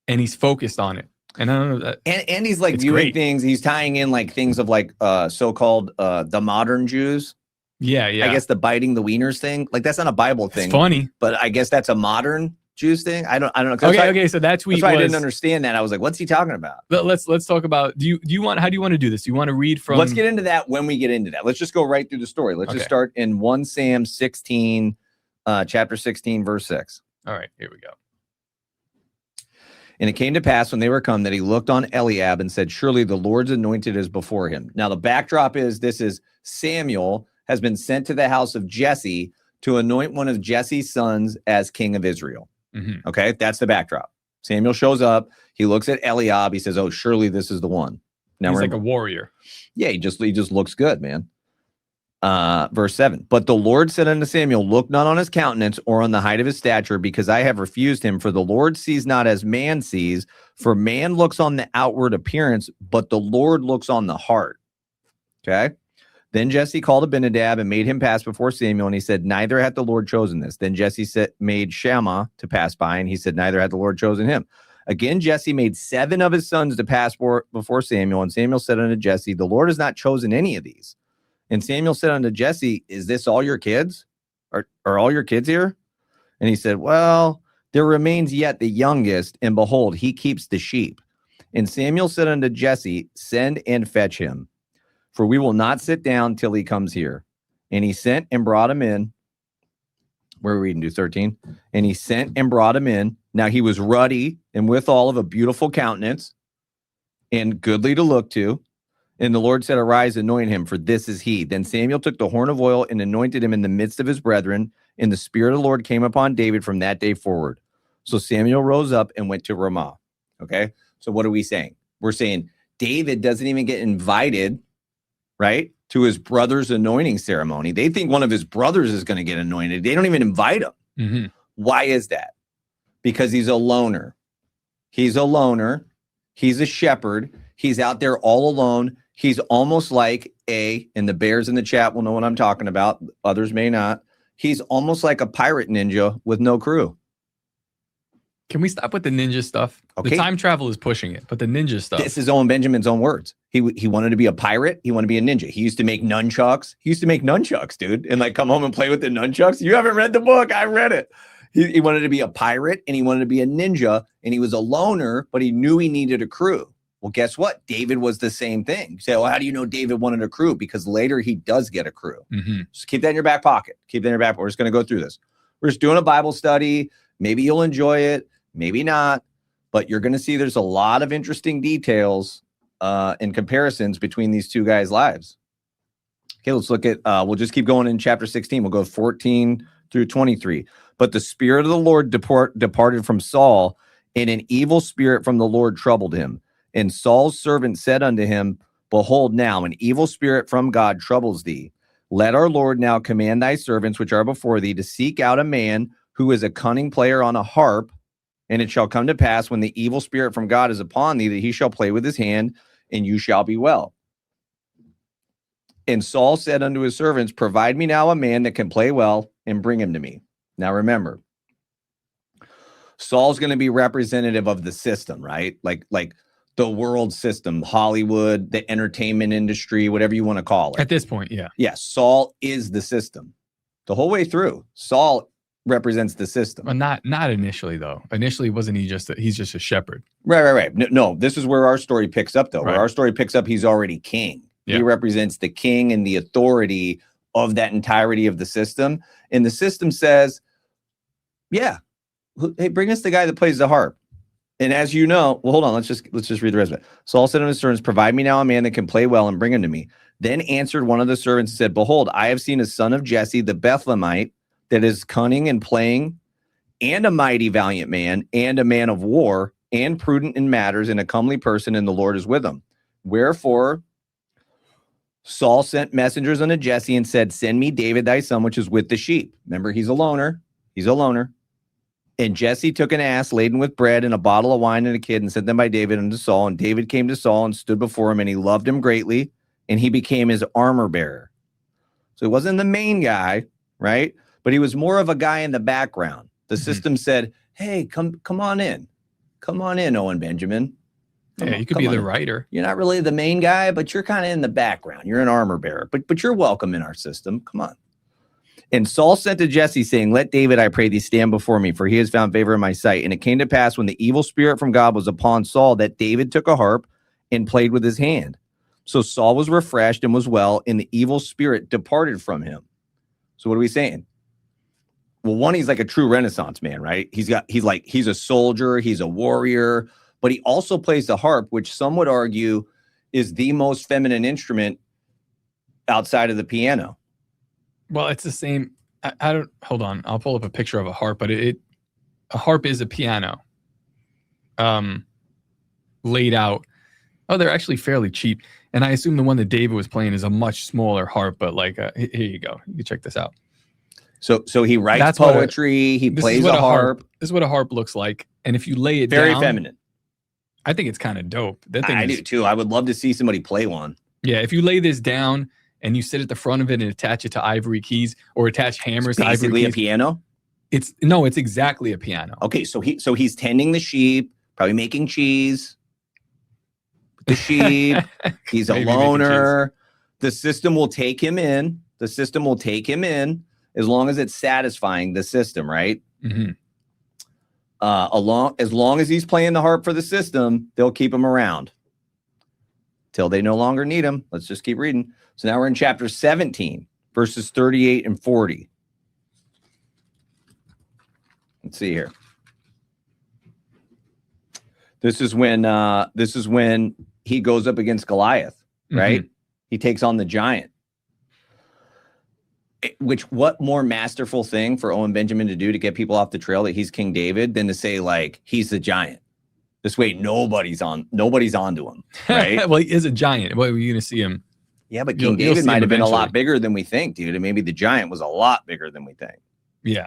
and he's focused on it. And I don't know that.
And he's like viewing things. He's tying in like things of like so-called the modern Jews.
Yeah.
I guess the biting the wieners thing. Like that's not a Bible thing.
It's funny,
but I guess that's a modern Jews thing. I don't know.
Okay. So that tweet.
That's why I didn't understand that. I was like, what's he talking about?
But let's talk about. How do you want to do this? Do you want to read from?
Let's get into that when we get into that. Let's just go right through the story. Let's just start in 1 Sam 16, chapter 16, verse 6.
All right, here we go.
And it came to pass when they were come that he looked on Eliab and said, surely the Lord's anointed is before him. Now the backdrop is Samuel has been sent to the house of Jesse to anoint one of Jesse's sons as king of Israel. Mm-hmm. Okay, that's the backdrop. Samuel shows up. He looks at Eliab. He says, oh, surely this is the one. Now
he's like a warrior.
Yeah, he just looks good, man. Verse 7. But the Lord said unto Samuel, look not on his countenance or on the height of his stature, because I have refused him. For the Lord sees not as man sees. For man looks on the outward appearance, but the Lord looks on the heart. Okay. Then Jesse called Abinadab and made him pass before Samuel, and he said, neither hath the Lord chosen this. Then Jesse made Shammah to pass by, and he said, neither hath the Lord chosen him. Again, Jesse made 7 of his sons to pass before Samuel, and Samuel said unto Jesse, the Lord has not chosen any of these. And Samuel said unto Jesse, is this all your kids? Are all your kids here? And he said, well, there remains yet the youngest, and behold, he keeps the sheep. And Samuel said unto Jesse, send and fetch him, for we will not sit down till he comes here. And he sent and brought him in. We're reading to 13. And he sent and brought him in. Now he was ruddy and withal of a beautiful countenance and goodly to look to. And the Lord said, arise, anoint him, for this is he. Then Samuel took the horn of oil and anointed him in the midst of his brethren. And the Spirit of the Lord came upon David from that day forward. So Samuel rose up and went to Ramah. Okay. So what are we saying? We're saying David doesn't even get invited, right, to his brother's anointing ceremony. They think one of his brothers is going to get anointed. They don't even invite him. Mm-hmm. Why is that? Because he's a loner. He's a loner. He's a shepherd. He's out there all alone. He's almost like and the bears in the chat will know what I'm talking about. Others may not. He's almost like a pirate ninja with no crew.
Can we stop with the ninja stuff?
Okay.
The time travel is pushing it, but the ninja stuff.
This is Owen Benjamin's own words. He wanted to be a pirate. He wanted to be a ninja. He used to make nunchucks. He used to make nunchucks, dude, and like come home and play with the nunchucks. You haven't read the book. I read it. He wanted to be a pirate and he wanted to be a ninja, and he was a loner, but he knew he needed a crew. Well, guess what? David was the same thing. You say, well, how do you know David wanted a crew? Because later he does get a crew. So keep that in your back pocket. Keep that in your back pocket. We're just going to go through this. We're just doing a Bible study. Maybe you'll enjoy it. Maybe not. But you're going to see there's a lot of interesting details and comparisons between these two guys' lives. Okay, let's look at, we'll just keep going in chapter 16. We'll go 14 through 23. But the Spirit of the Lord departed from Saul, and an evil spirit from the Lord troubled him. And Saul's servant said unto him, behold, now an evil spirit from God troubles thee. Let our Lord now command thy servants which are before thee to seek out a man who is a cunning player on a harp. And it shall come to pass when the evil spirit from God is upon thee that he shall play with his hand, and you shall be well. And Saul said unto his servants, provide me now a man that can play well, and bring him to me. Now remember, Saul's going to be representative of the system, right? Like the world system, Hollywood, the entertainment industry, whatever you want to call it.
At this point, yeah.
Yes, Saul is the system. The whole way through, Saul represents the system.
But not initially, though. Initially, wasn't he he's just a shepherd?
Right. No, this is where our story picks up, though.
Right.
Where our story picks up, he's already king.
Yeah.
He represents the king and the authority of that entirety of the system. And the system says, yeah, hey, bring us the guy that plays the harp. And as you know, well, hold on, let's just read the rest of it. Saul said unto his servants, provide me now a man that can play well, and bring him to me. Then answered one of the servants and said, behold, I have seen a son of Jesse, the Bethlehemite, that is cunning and playing, and a mighty valiant man, and a man of war, and prudent in matters, and a comely person, and the Lord is with him. Wherefore Saul sent messengers unto Jesse and said, send me David thy son, which is with the sheep. Remember, he's a loner. And Jesse took an ass laden with bread and a bottle of wine and a kid, and sent them by David unto Saul. And David came to Saul and stood before him, and he loved him greatly, and he became his armor bearer. So he wasn't the main guy, right? But he was more of a guy in the background. The system said, hey, come on in. Come on in, Owen Benjamin.
You could be the writer.
You're not really the main guy, but you're kind of in the background. You're an armor bearer, but you're welcome in our system. Come on. And Saul sent to Jesse, saying, let David, I pray thee, stand before me, for he has found favor in my sight. And it came to pass when the evil spirit from God was upon Saul, that David took a harp and played with his hand. So Saul was refreshed and was well, and the evil spirit departed from him. So what are we saying? Well, one, he's like a true Renaissance man, right? He's a soldier, he's a warrior, but he also plays the harp, which some would argue is the most feminine instrument outside of the piano.
Well, it's the same. I don't, hold on. I'll pull up a picture of a harp, but a harp is a piano. Laid out. Oh, they're actually fairly cheap. And I assume the one that David was playing is a much smaller harp, but like, here you go. You can check this out.
So he writes poetry, he plays a harp.
This is what a harp looks like. And if you lay it
very
down,
feminine.
I think it's kind of dope.
I do too. I would love to see somebody play one.
Yeah, if you lay this down and you sit at the front of it and attach it to ivory keys or attach hammers to ivory keys.
Basically a piano?
It's exactly a piano.
Okay, so he's tending the sheep, probably making cheese with the sheep. He's a loner. The system will take him in. As long as it's satisfying the system, right?
Mm-hmm.
As long as he's playing the harp for the system, they'll keep him around till they no longer need him. Let's just keep reading. So now we're in chapter 17, verses 38 and 40. Let's see here. This is when he goes up against Goliath, right? Mm-hmm. He takes on the giant. What more masterful thing for Owen Benjamin to do to get people off the trail that he's King David than to say, like, he's the giant. This way nobody's onto him, right?
Well, he is a giant. Well, you're gonna see him.
Yeah, but King David might have been a lot bigger than we think, dude. And maybe the giant was a lot bigger than we think.
Yeah.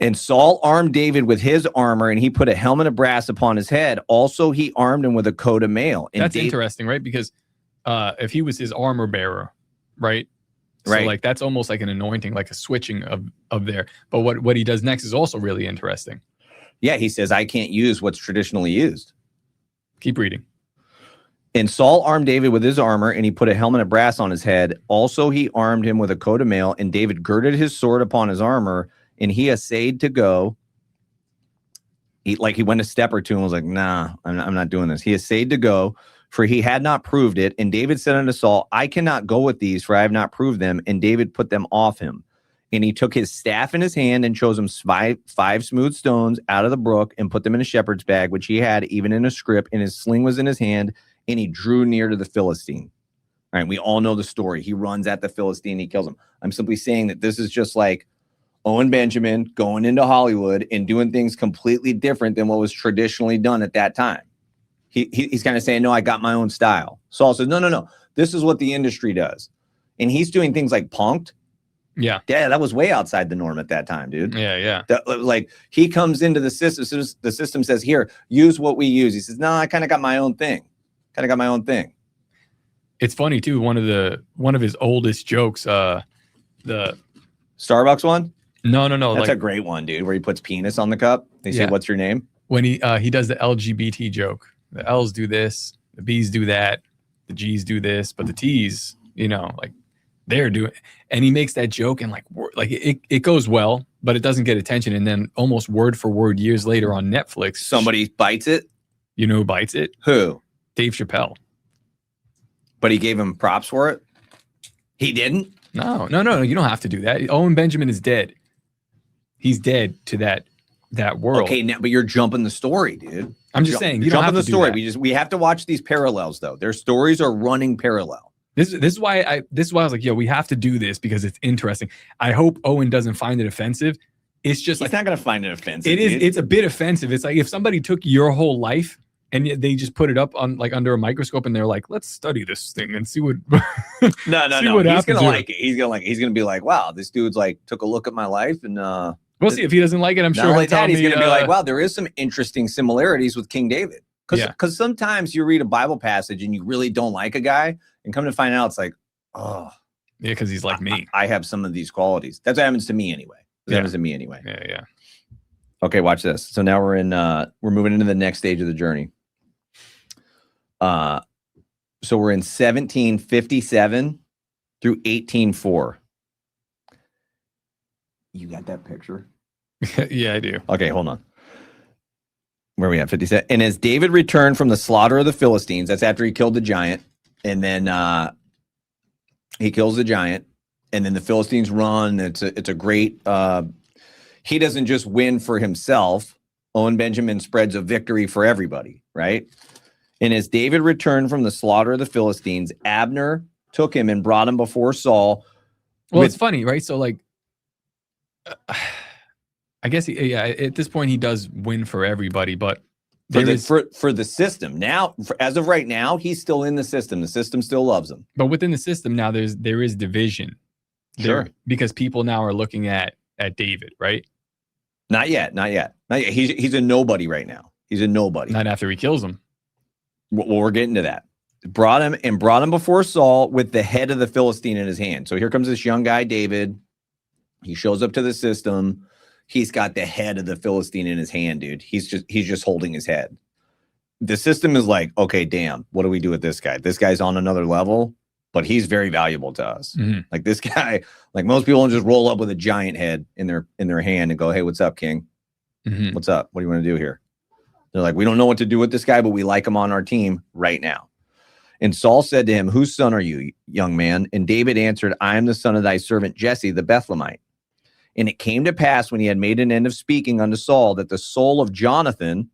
And Saul armed David with his armor, and he put a helmet of brass upon his head. Also, he armed him with a coat of mail. And
that's interesting, right? Because if he was his armor bearer, right? So like that's almost like an anointing, like a switching of there. But what he does next is also really interesting.
Yeah, he says, I can't use what's traditionally used.
Keep reading.
And Saul armed David with his armor, and he put a helmet of brass on his head. Also, he armed him with a coat of mail, and David girded his sword upon his armor, and he essayed to go. He went a step or two and was like, nah, I'm not doing this. He essayed to go, for he had not proved it. And David said unto Saul, I cannot go with these, for I have not proved them. And David put them off him. And he took his staff in his hand and chose him five smooth stones out of the brook and put them in a shepherd's bag, which he had even in a scrip, and his sling was in his hand. And he drew near to the Philistine. All right, we all know the story. He runs at the Philistine. He kills him. I'm simply saying that this is just like Owen Benjamin going into Hollywood and doing things completely different than what was traditionally done at that time. He's kind of saying, no, I got my own style. Saul says, no. This is what the industry does. And he's doing things like Punk'd.
Yeah,
that was way outside the norm at that time, dude.
Yeah.
Like, he comes into the system. The system says, here, use what we use. He says, no, I kind of got my own thing.
It's funny too. One of his oldest jokes, the
Starbucks one.
No.
That's a great one, dude. Where he puts penis on the cup. They say, "What's your name?"
When he does the LGBT joke. The L's do this, the B's do that, the G's do this, but the T's, like they're doing. And he makes that joke, and like it goes well, but it doesn't get attention. And then almost word for word, years later on Netflix,
somebody bites it.
You know who bites it?
Who?
Dave Chappelle.
But he gave him props for it? He didn't?
No. You don't have to do that. Owen Benjamin is dead. He's dead to that world.
Okay, now, but you're jumping the story, dude.
I'm just saying, you don't have to do that.
We have to watch these parallels, though. Their stories are running parallel.
This is why I was like, we have to do this because it's interesting. I hope Owen doesn't find it offensive. It's just
he's not going to find it offensive.
It is. Dude. It's a bit offensive. It's like if somebody took your whole life and they just put it up on like under a microscope and they're like, let's study this thing and see what.
No. He's gonna like it. He's gonna be like, wow, this dude's like took a look at my life and
we'll see if he doesn't like it. I'm sure
he's gonna be like, wow, there is some interesting similarities with King David. Because sometimes you read a Bible passage and you really don't like a guy, and come to find out it's like, oh,
yeah, because he's like me.
I have some of these qualities. That's what happens to me anyway.
Yeah.
Okay, watch this. So now we're moving into the next stage of the journey. So we're in 1757 through 1804. You got that picture?
Yeah, I do.
Okay, hold on. Where are we at? 57. And as David returned from the slaughter of the Philistines, that's after he killed the giant, and then he kills the giant, and then the Philistines run. It's a great. He doesn't just win for himself. Owen Benjamin spreads a victory for everybody, right? And as David returned from the slaughter of the Philistines, Abner took him and brought him before Saul.
Well, it's funny, right? So, like, I guess, at this point, he does win for everybody, but
for the system. Now, as of right now, he's still in the system. The system still loves him.
But within the system now, there is division.
Sure.
Because people now are looking at David, right?
Not yet. He's a nobody right now. He's a nobody.
Not after he kills him.
Well, we're getting to that. Brought him before Saul with the head of the Philistine in his hand. So here comes this young guy, David. He shows up to the system. He's got the head of the Philistine in his hand, dude. He's just holding his head. The system is like, okay, damn, what do we do with this guy? This guy's on another level, but he's very valuable to us.
Mm-hmm.
Like this guy, like most people don't just roll up with a giant head in their hand and go, hey, what's up, King?
Mm-hmm.
What's up? What do you want to do here? They're like, we don't know what to do with this guy, but we like him on our team right now. And Saul said to him, whose son are you, young man? And David answered, I am the son of thy servant Jesse, the Bethlehemite. And it came to pass when he had made an end of speaking unto Saul that the soul of Jonathan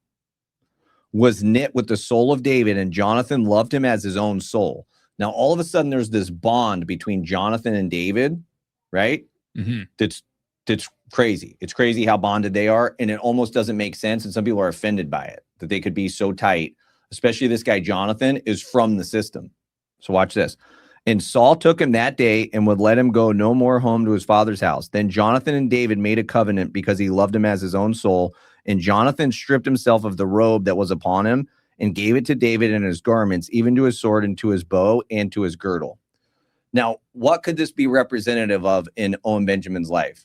was knit with the soul of David, and Jonathan loved him as his own soul. Now, all of a sudden, there's this bond between Jonathan and David, right?
Mm-hmm.
That's crazy. It's crazy how bonded they are, and it almost doesn't make sense, and some people are offended by it, that they could be so tight, especially this guy Jonathan is from the system. So watch this. And Saul took him that day and would let him go no more home to his father's house. Then Jonathan and David made a covenant because he loved him as his own soul. And Jonathan stripped himself of the robe that was upon him and gave it to David and his garments, even to his sword and to his bow and to his girdle. Now, what could this be representative of in Owen Benjamin's life?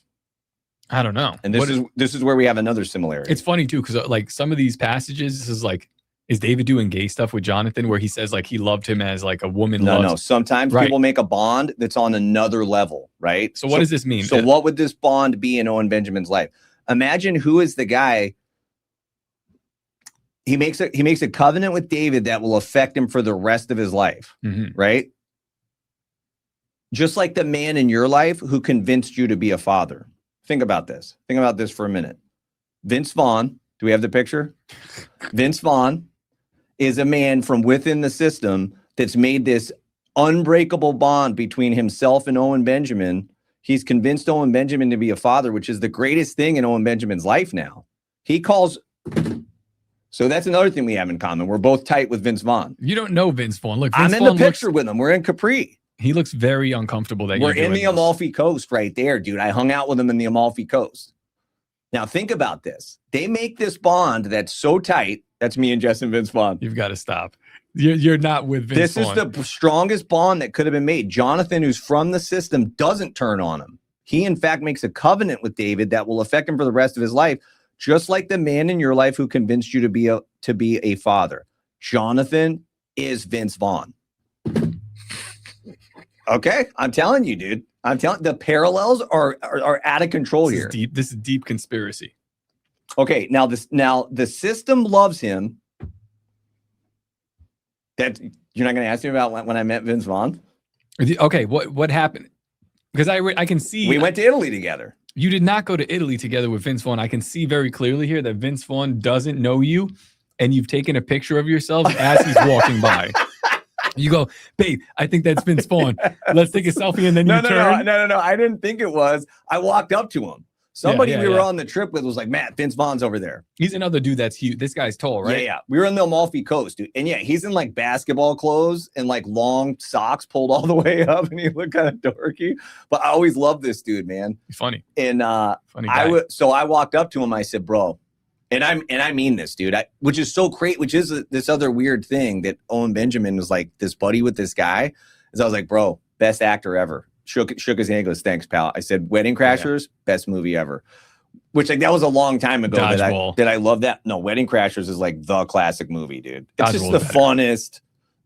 I don't know.
And this is where we have another similarity.
It's funny too, because like some of these passages, this is like, is David doing gay stuff with Jonathan where he says like he loved him as like a woman loves?
No. Sometimes people make a bond that's on another level, right?
So what does this mean?
So what would this bond be in Owen Benjamin's life? Imagine who is the guy. He makes a covenant with David that will affect him for the rest of his life, right? Just like the man in your life who convinced you to be a father. Think about this. Think about this for a minute. Vince Vaughn. Do we have the picture? Vince Vaughn is a man from within the system that's made this unbreakable bond between himself and Owen Benjamin. He's convinced Owen Benjamin to be a father, which is the greatest thing in Owen Benjamin's life now. So that's another thing we have in common. We're both tight with Vince Vaughn.
You don't know Vince Vaughn. Look, Vince
I'm in the picture with him. We're in Capri.
He looks very uncomfortable that
we're in the Amalfi Coast right there, dude. I hung out with him in the Amalfi Coast. Now think about this. They make this bond that's so tight. That's me and Jess and Vince Vaughn.
You've got to stop. You're not with Vince Vaughn.
This is the strongest bond that could have been made. Jonathan, who's from the system, doesn't turn on him. He, in fact, makes a covenant with David that will affect him for the rest of his life, just like the man in your life who convinced you to be a father. Jonathan is Vince Vaughn. Okay, I'm telling you, dude. The parallels are out of control here.
This is deep conspiracy.
Okay, now the system loves him. That you're not going to ask me about when I met Vince Vaughn?
Okay, what happened? Because I can see
we went to Italy together.
You did not go to Italy together with Vince Vaughn. I can see very clearly here that Vince Vaughn doesn't know you, and you've taken a picture of yourself as he's walking by. You go, babe, I think that's Vince Vaughn. Let's take a selfie, and then you turn.
No. I didn't think it was. I walked up to him. Somebody we were on the trip with was like, Matt, Vince Vaughn's over there.
He's another dude that's huge. This guy's tall, right?
Yeah. We were in the Amalfi Coast, dude. And yeah, he's in like basketball clothes and like long socks pulled all the way up, and he looked kind of dorky. But I always loved this dude, man.
He's funny.
And
funny guy.
So I walked up to him. I said, bro, and I mean this, dude. Which is so great. Which is this other weird thing that Owen Benjamin was like this buddy with this guy. Is I was like, bro, best actor ever. Shook his hand. Goes, thanks, pal. I said, Wedding Crashers, best movie ever. Which like that was a long time ago that I love that. No, Wedding Crashers is like the classic movie, dude. It's just the funnest,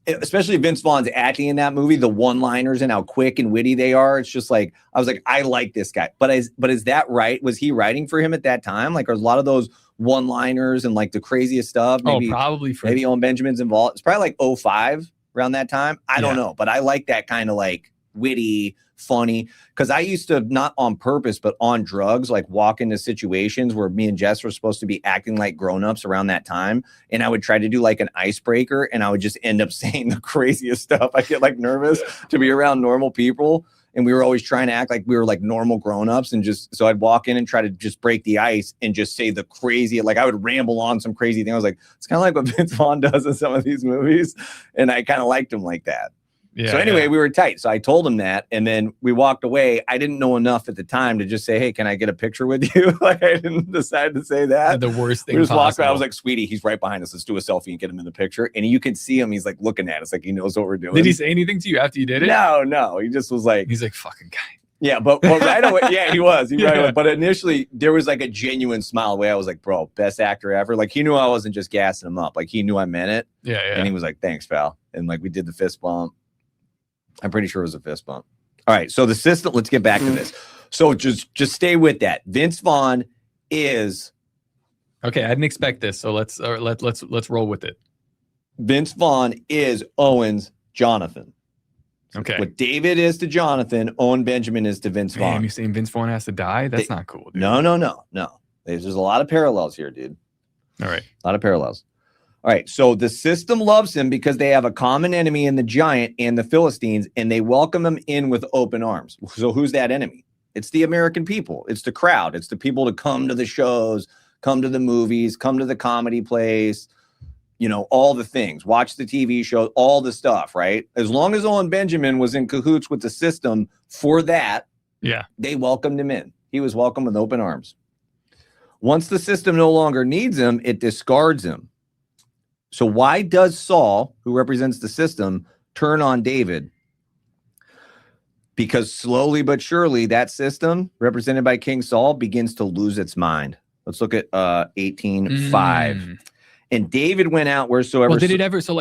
especially Vince Vaughn's acting in that movie, the one-liners and how quick and witty they are. It's just like, I was like, I like this guy. But is that right? Was he writing for him at that time? Like, are a lot of those one-liners and like the craziest stuff? Maybe,
probably.
Maybe Owen Benjamin's involved. It's probably like 2005 around that time. I don't know, but I like that kind of like witty, funny, because I used to, not on purpose but on drugs, like walk into situations where me and Jess were supposed to be acting like grown-ups around that time, and I would try to do like an icebreaker, and I would just end up saying the craziest stuff. I get like nervous to be around normal people, and we were always trying to act like we were like normal grown-ups, and just so I'd walk in and try to just break the ice and just say the crazy, like I would ramble on some crazy thing. I was like, it's kind of like what Vince Vaughn does in some of these movies, and I kind of liked him like that. So anyway, we were tight. So I told him that, and then we walked away. I didn't know enough at the time to just say, hey, can I get a picture with you? Like, I didn't decide to say that.
The worst thing
we just
possible.
Walked around. I was like, sweetie, he's right behind us. Let's do a selfie and get him in the picture. And you can see him. He's like looking at us like he knows what we're doing.
Did he say anything to you after you did it?
No. He just was like.
He's like, fucking guy.
Yeah, but right away, yeah, he was. Right away. But initially, there was like a genuine smile away. I was like, bro, best actor ever. Like, he knew I wasn't just gassing him up. Like, he knew I meant it.
Yeah.
And he was like, thanks, pal. And like, we did the fist bump. I'm pretty sure it was a fist bump. All right, so the system. Let's get back to this. So just stay with that. Vince Vaughn is
okay. I didn't expect this, so let's roll with it.
Vince Vaughn is Owen's Jonathan.
Okay.
What David is to Jonathan, Owen Benjamin is to Vince Vaughn.
Damn, you saying Vince Vaughn has to die? That's not cool, dude.
No. There's a lot of parallels here, dude.
All right,
a lot of parallels. All right, so the system loves him because they have a common enemy in the giant and the Philistines, and they welcome him in with open arms. So who's that enemy? It's the American people. It's the crowd. It's the people to come to the shows, come to the movies, come to the comedy place, all the things, watch the TV shows, all the stuff, right? As long as Owen Benjamin was in cahoots with the system for that, they welcomed him in. He was welcomed with open arms. Once the system no longer needs him, it discards him. So why does Saul, who represents the system, turn on David? Because slowly but surely, that system, represented by King Saul, begins to lose its mind. Let's look at 18:5. And David went out wheresoever.
Well, did it ever? So,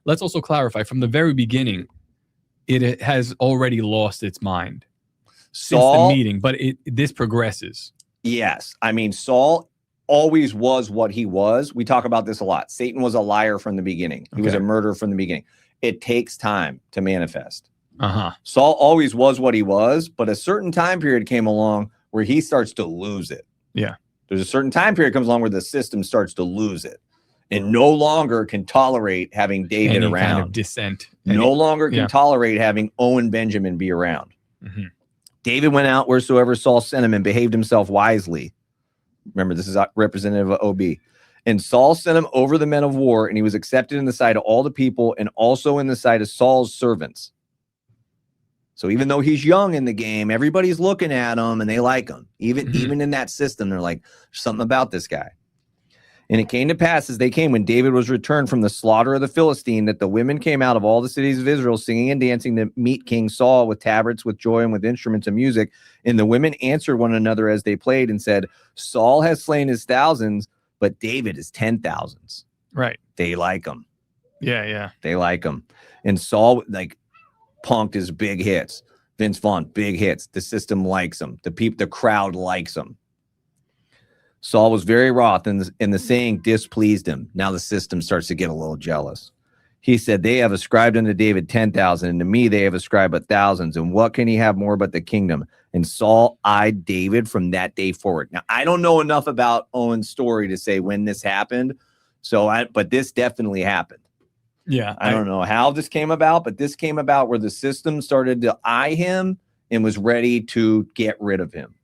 let's also clarify from the very beginning, it has already lost its mind since the meeting, but this progresses.
Yes. I mean, Saul always was what he was. We talk about this a lot. Satan was a liar from the beginning. He was a murderer from the beginning. It takes time to manifest. Saul always was what he was, but a certain time period came along where he starts to lose it.
Yeah.
There's a certain time period comes along where the system starts to lose it and no longer can tolerate having David around.
Kind of dissent.
No longer can tolerate having Owen Benjamin be around. David went out wheresoever Saul sent him and behaved himself wisely. Remember, this is representative of OB. And Saul sent him over the men of war, and he was accepted in the sight of all the people and also in the sight of Saul's servants. So even though he's young in the game, everybody's looking at him and they like him. Even in that system, they're like, there's something about this guy. And it came to pass as they came when David was returned from the slaughter of the Philistine that the women came out of all the cities of Israel singing and dancing to meet King Saul with tabrets, with joy, and with instruments of music. And the women answered one another as they played and said, Saul has slain his thousands, but David is 10,000s.
Right.
They like him.
Yeah.
They like him. And Saul, punked his big hits. Vince Vaughn, big hits. The system likes him. The crowd likes him. Saul was very wroth, and the saying displeased him. Now the system starts to get a little jealous. He said, they have ascribed unto David 10,000, and to me they have ascribed but thousands. And what can he have more but the kingdom? And Saul eyed David from that day forward. Now, I don't know enough about Owen's story to say when this happened. But this definitely happened.
Yeah.
I don't know how this came about, but this came about where the system started to eye him and was ready to get rid of him.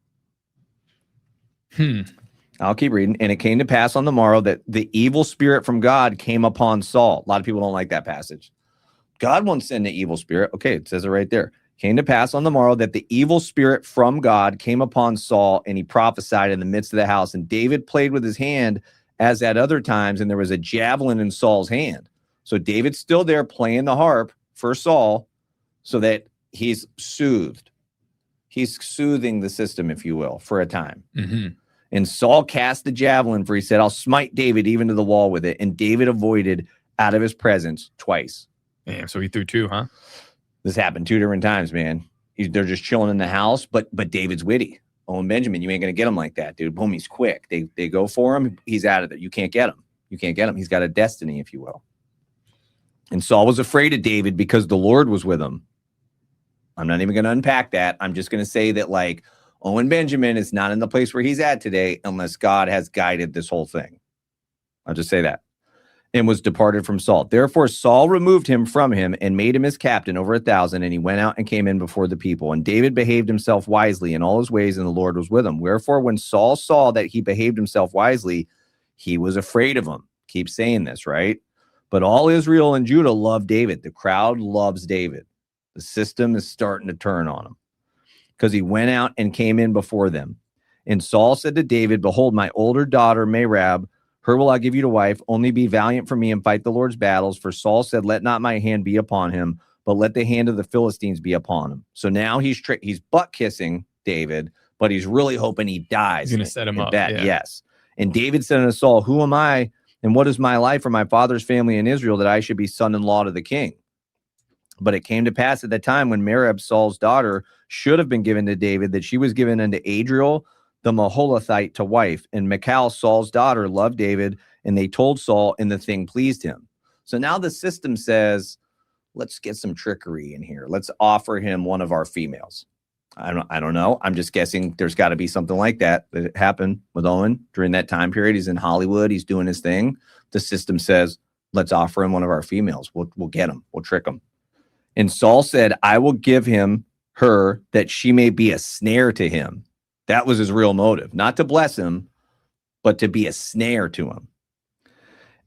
I'll keep reading. And it came to pass on the morrow that the evil spirit from God came upon Saul. A lot of people don't like that passage. God won't send the evil spirit. Okay, it says it right there. Came to pass on the morrow that the evil spirit from God came upon Saul, and he prophesied in the midst of the house. And David played with his hand as at other times, and there was a javelin in Saul's hand. So David's still there playing the harp for Saul so that he's soothed. He's soothing the system, if you will, for a time. And Saul cast the javelin, for he said, I'll smite David even to the wall with it. And David avoided out of his presence twice.
Damn, so he threw two, huh?
This happened 2 different times, man. They're just chilling in the house, but David's witty. Owen Benjamin, you ain't going to get him like that, dude. Boom, he's quick. They go for him. He's out of there. You can't get him. He's got a destiny, if you will. And Saul was afraid of David because the Lord was with him. I'm not even going to unpack that. I'm just going to say that, Owen Benjamin is not in the place where he's at today unless God has guided this whole thing. I'll just say that. And was departed from Saul. Therefore, Saul removed him from him and made him his captain over 1,000. And he went out and came in before the people. And David behaved himself wisely in all his ways, and the Lord was with him. Wherefore, when Saul saw that he behaved himself wisely, he was afraid of him. Keep saying this, right? But all Israel and Judah loved David. The crowd loves David. The system is starting to turn on him because he went out and came in before them. And Saul said to David, behold, my older daughter, Merab, her will I give you to wife. Only be valiant for me and fight the Lord's battles. For Saul said, let not my hand be upon him, but let the hand of the Philistines be upon him. So now he's butt kissing David, but he's really hoping he dies.
He's going to set him up.
Yeah. Yes. And David said unto Saul, who am I? And what is my life for my father's family in Israel that I should be son-in-law to the king? But it came to pass at the time when Merab, Saul's daughter, should have been given to David, that she was given unto Adriel the Maholathite to wife. And Michal, Saul's daughter, loved David, and they told Saul, and the thing pleased him. So now the system says, let's get some trickery in here. Let's offer him one of our females. I don't know. I'm just guessing there's got to be something like that happened with Owen during that time period. He's in Hollywood. He's doing his thing. The system says, let's offer him one of our females. We'll get him. We'll trick him. And Saul said, I will give him her that she may be a snare to him. That was his real motive, not to bless him, but to be a snare to him.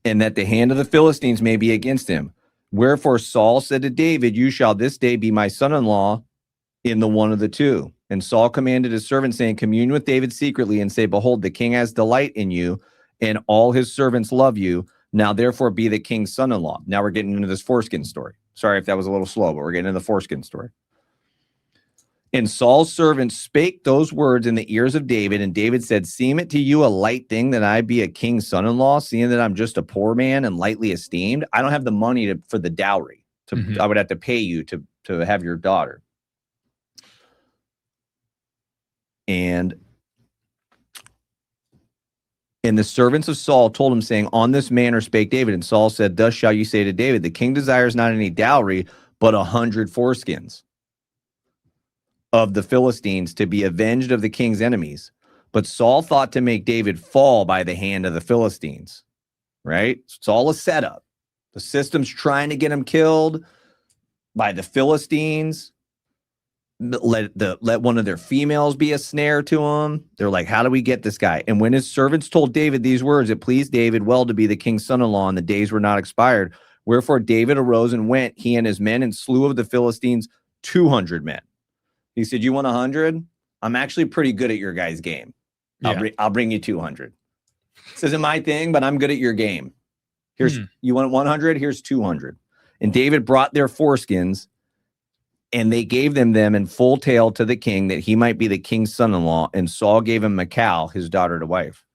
And that the hand of the Philistines may be against him. Wherefore Saul said to David, you shall this day be my son-in-law in the one of the two. And Saul commanded his servant, saying, commune with David secretly and say, behold, the king has delight in you, and all his servants love you. Now therefore be the king's son-in-law. Now we're getting into this foreskin story. Sorry if that was a little slow, but we're getting into the foreskin story. And Saul's servants spake those words in the ears of David, and David said, seem it to you a light thing that I be a king's son-in-law, seeing that I'm just a poor man and lightly esteemed? I don't have the money for the dowry. I would have to pay you to have your daughter. And the servants of Saul told him, saying, on this manner spake David. And Saul said, thus shall you say to David, the king desires not any dowry, but 100 foreskins of the Philistines to be avenged of the king's enemies. But Saul thought to make David fall by the hand of the Philistines. Right? It's all a setup. The system's trying to get him killed by the Philistines. Let one of their females be a snare to him. They're like, how do we get this guy? And when his servants told David these words, it pleased David well to be the king's son-in-law, and the days were not expired. Wherefore David arose and went, he and his men, and slew of the Philistines 200 men. He said, you want 100? I'm actually pretty good at your guys' game. I'll bring you 200. This isn't my thing, but I'm good at your game. You want 100? Here's 200. And David brought their foreskins, and they gave them in full tale to the king, that he might be the king's son-in-law. And Saul gave him Michal, his daughter, to wife.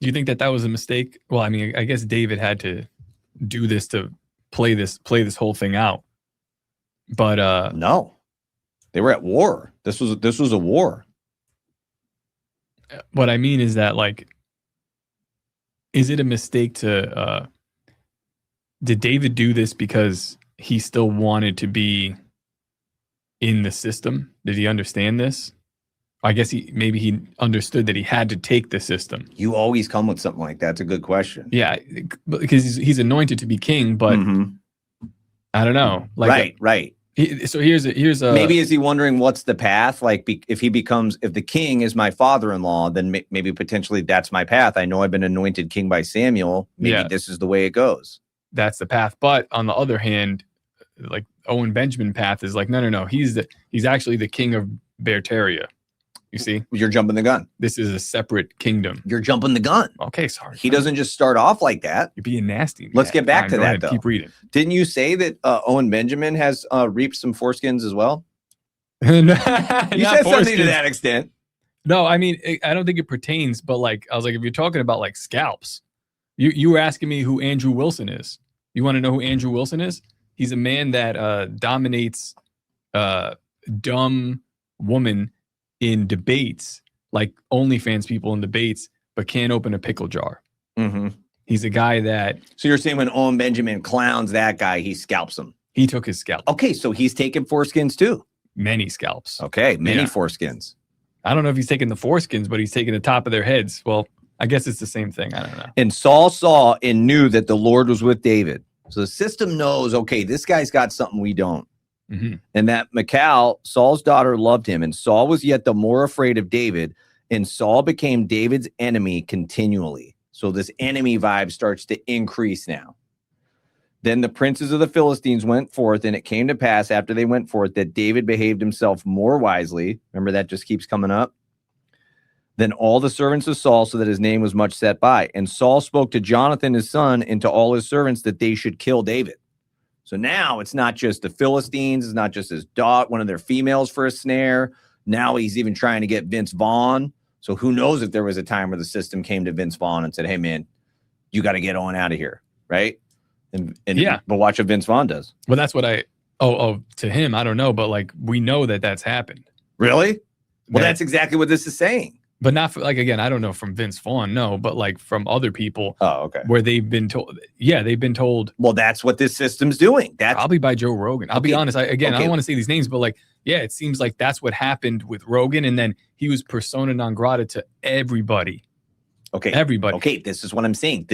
Do you think that was a mistake? Well, I mean, I guess David had to do this to play this whole thing out. But
no. They were at war. This was a war.
What I mean is that, like, is it a mistake to did David do this because he still wanted to be in the system? Did he understand this? I guess maybe he understood that he had to take the system.
You always come with something like that. It's a good question.
Yeah, because he's anointed to be king, but I don't know. Like,
right.
So here's a
maybe is he wondering what's the path? Like, if the king is my father-in-law, then maybe potentially that's my path. I know I've been anointed king by Samuel. Maybe this is the way it goes.
That's the path. But on the other hand, like Owen Benjamin path is like, no. He's actually the king of Berteria. You see?
You're jumping the gun.
This is a separate kingdom.
You're jumping the gun.
Okay, sorry.
He doesn't just start off like that.
You're being nasty.
Let's get back to that, though.
Keep reading.
Didn't you say that Owen Benjamin has reaped some foreskins as well?
You
said something to that extent.
No, I mean, I don't think it pertains, but like, I was like, if you're talking about like scalps, you were asking me who Andrew Wilson is. You want to know who Andrew Wilson is? He's a man that dominates dumb woman in debates, like OnlyFans people in debates, but can't open a pickle jar. He's a guy that...
So you're saying when Owen Benjamin clowns that guy, he scalps him?
He took his scalp.
Okay, so he's taking foreskins too?
Many scalps.
Okay, many foreskins.
I don't know if he's taking the foreskins, but he's taking the top of their heads. Well, I guess it's the same thing. I don't know.
And Saul saw and knew that the Lord was with David. So the system knows, okay, this guy's got something we don't. And that Michal, Saul's daughter, loved him. And Saul was yet the more afraid of David. And Saul became David's enemy continually. So this enemy vibe starts to increase now. Then the princes of the Philistines went forth, and it came to pass after they went forth that David behaved himself more wisely. Remember, that just keeps coming up. Than all the servants of Saul, so that his name was much set by. And Saul spoke to Jonathan, his son, and to all his servants that they should kill David. So now it's not just the Philistines. It's not just his dog, one of their females for a snare. Now he's even trying to get Vince Vaughn. So who knows if there was a time where the system came to Vince Vaughn and said, hey, man, you got to get on out of here. Right. And yeah, but watch what Vince Vaughn does.
Well, that's what to him, I don't know. But like, we know that that's happened.
Really? Well, that's exactly what this is saying.
But not for, like, again, I don't know from Vince Vaughn, no, but like from other people.
Oh, okay.
Where they've been told. Yeah, they've been told.
Well, that's what this system's doing. That's
probably by Joe Rogan. I'll be honest. I don't want to say these names, but like, yeah, it seems like that's what happened with Rogan. And then he was persona non grata to everybody.
Okay.
Everybody.
Okay. This is what I'm saying.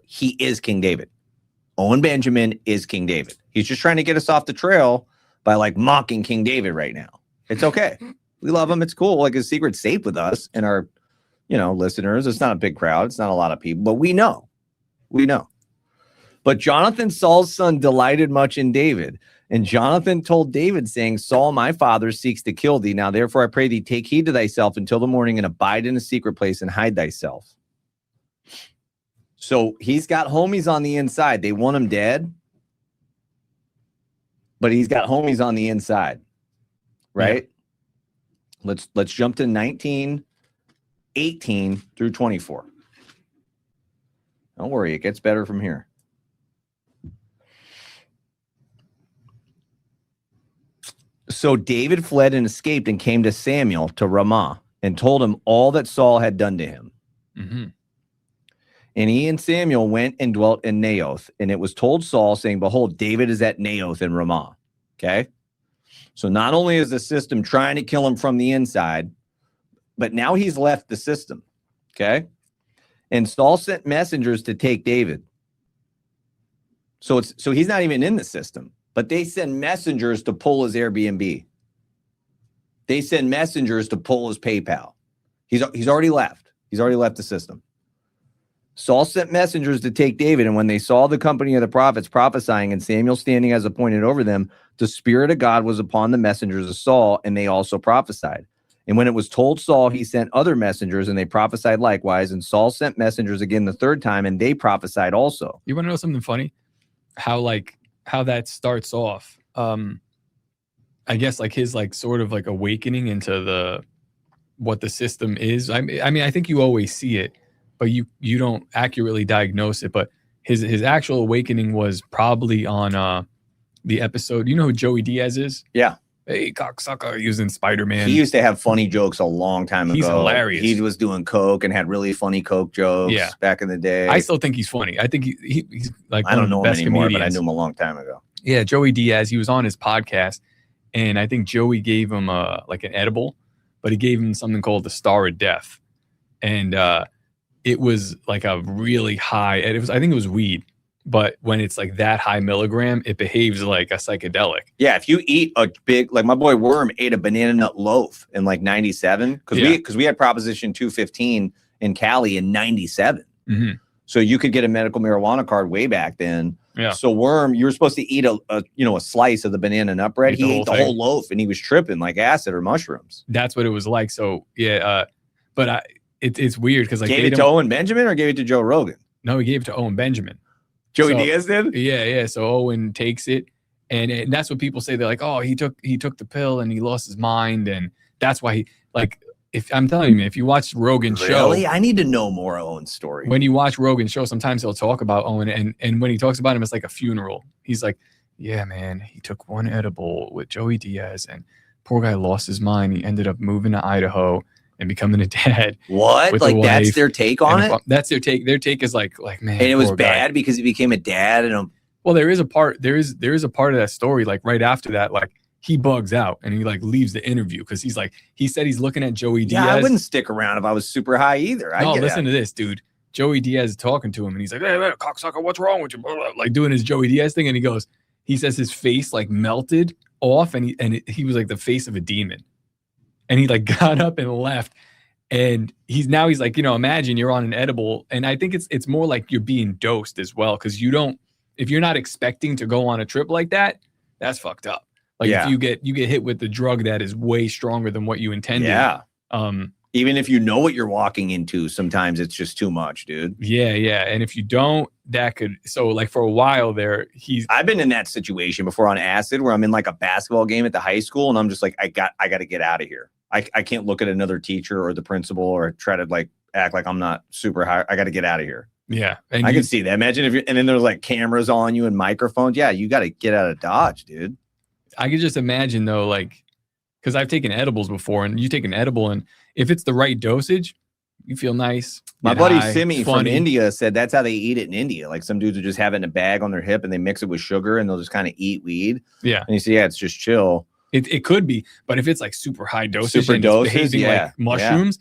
He is King David. Owen Benjamin is King David. He's just trying to get us off the trail by like mocking King David right now. It's okay. We love him. It's cool. Like, his secret's safe with us and our, listeners. It's not a big crowd. It's not a lot of people, but we know. But Jonathan, Saul's son, delighted much in David. And Jonathan told David, saying, Saul, my father, seeks to kill thee. Now, therefore, I pray thee, take heed to thyself until the morning, and abide in a secret place and hide thyself. So he's got homies on the inside. They want him dead, but he's got homies on the inside. right? Yeah. Let's jump to 19:18 through 24. Don't worry, it gets better from here. So David fled and escaped and came to Samuel to Ramah and told him all that Saul had done to him.
Mm-hmm.
And he and Samuel went and dwelt in Naioth. And it was told Saul, saying, behold, David is at Naioth in Ramah. Okay. So not only is the system trying to kill him from the inside, but now he's left the system. Okay. And Saul sent messengers to take David. So he's not even in the system, but they send messengers to pull his Airbnb. They send messengers to pull his PayPal. He's already left. He's already left the system. Saul sent messengers to take David, and when they saw the company of the prophets prophesying and Samuel standing as appointed over them, the Spirit of God was upon the messengers of Saul, and they also prophesied. And when it was told Saul, he sent other messengers, and they prophesied likewise. And Saul sent messengers again the third time, and they prophesied also.
You want to know something funny? How that starts off. I guess like his like sort of like awakening into what the system is. I mean, I think you always see it, but you don't accurately diagnose it. But his actual awakening was probably on the episode. You know who Joey Diaz is?
Yeah.
Hey, cocksucker. He was in Spider-Man.
He used to have funny jokes a long time ago.
He's hilarious.
He was doing coke and had really funny coke jokes back in the day.
I still think he's funny. I think he's like
I don't know him anymore,
comedians.
but I knew him a long time ago.
Yeah, Joey Diaz. He was on his podcast, and I think Joey gave him like an edible, but he gave him something called the Star of Death, and it was like a really high. I think it was weed. But when it's like that high milligram, it behaves like a psychedelic.
Yeah, if you eat a big, like my boy Worm ate a banana nut loaf in like 97, because we had Proposition 215 in Cali in 97.
Mm-hmm.
So you could get a medical marijuana card way back then.
Yeah.
So Worm, you were supposed to eat a slice of the banana nut bread. He ate the whole loaf, and he was tripping like acid or mushrooms.
That's what it was like. So yeah, but it's weird because like
gave it to Owen Benjamin or gave it to Joe Rogan?
No, he gave it to Owen Benjamin.
Joey Diaz did?
Yeah. So Owen takes it, and that's what people say. They're like, oh, he took the pill and he lost his mind, and that's why he like. If I'm telling you, if you watch Rogan's show,
I need to know more Owen's story.
When you watch Rogan's show, sometimes he'll talk about Owen, and when he talks about him, it's like a funeral. He's like, yeah, man, he took one edible with Joey Diaz, and poor guy lost his mind. He ended up moving to Idaho and becoming a dad.
What? Like that's their take on it?
That's their take. Their take is like man.
And it was bad because he became a dad.
Well, there is a part of that story, like right after that, like he bugs out and he like leaves the interview because he said he's looking at Joey Diaz.
Yeah, I wouldn't stick around if I was super high either.
No, listen to this, dude. Joey Diaz is talking to him and he's like, hey, cocksucker, what's wrong with you? Like doing his Joey Diaz thing. And he says his face like melted off and he was like the face of a demon. And he like got up and left. And he's like, imagine you're on an edible. And I think it's more like you're being dosed as well. Cause if you're not expecting to go on a trip like that, that's fucked up. Like if you get hit with the drug that is way stronger than what you intended.
Yeah. Even if you know what you're walking into, sometimes it's just too much, dude.
Yeah. And if you don't, so like for a while there,
I've been in that situation before on acid where I'm in like a basketball game at the high school and I'm just like, I got to get out of here. I can't look at another teacher or the principal or try to like act like I'm not super high. I got to get out of here.
Yeah.
And I can see that. Imagine and then there's like cameras on you and microphones. Yeah. You got to get out of Dodge, dude.
I could just imagine though, like, cause I've taken edibles before and you take an edible and if it's the right dosage, you feel nice.
My buddy Simi from India said that's how they eat it in India. Like some dudes will just have it in a bag on their hip and they mix it with sugar and they'll just kind of eat weed.
Yeah.
And you see, it's just chill.
It could be, but if it's like super high dosage, like mushrooms,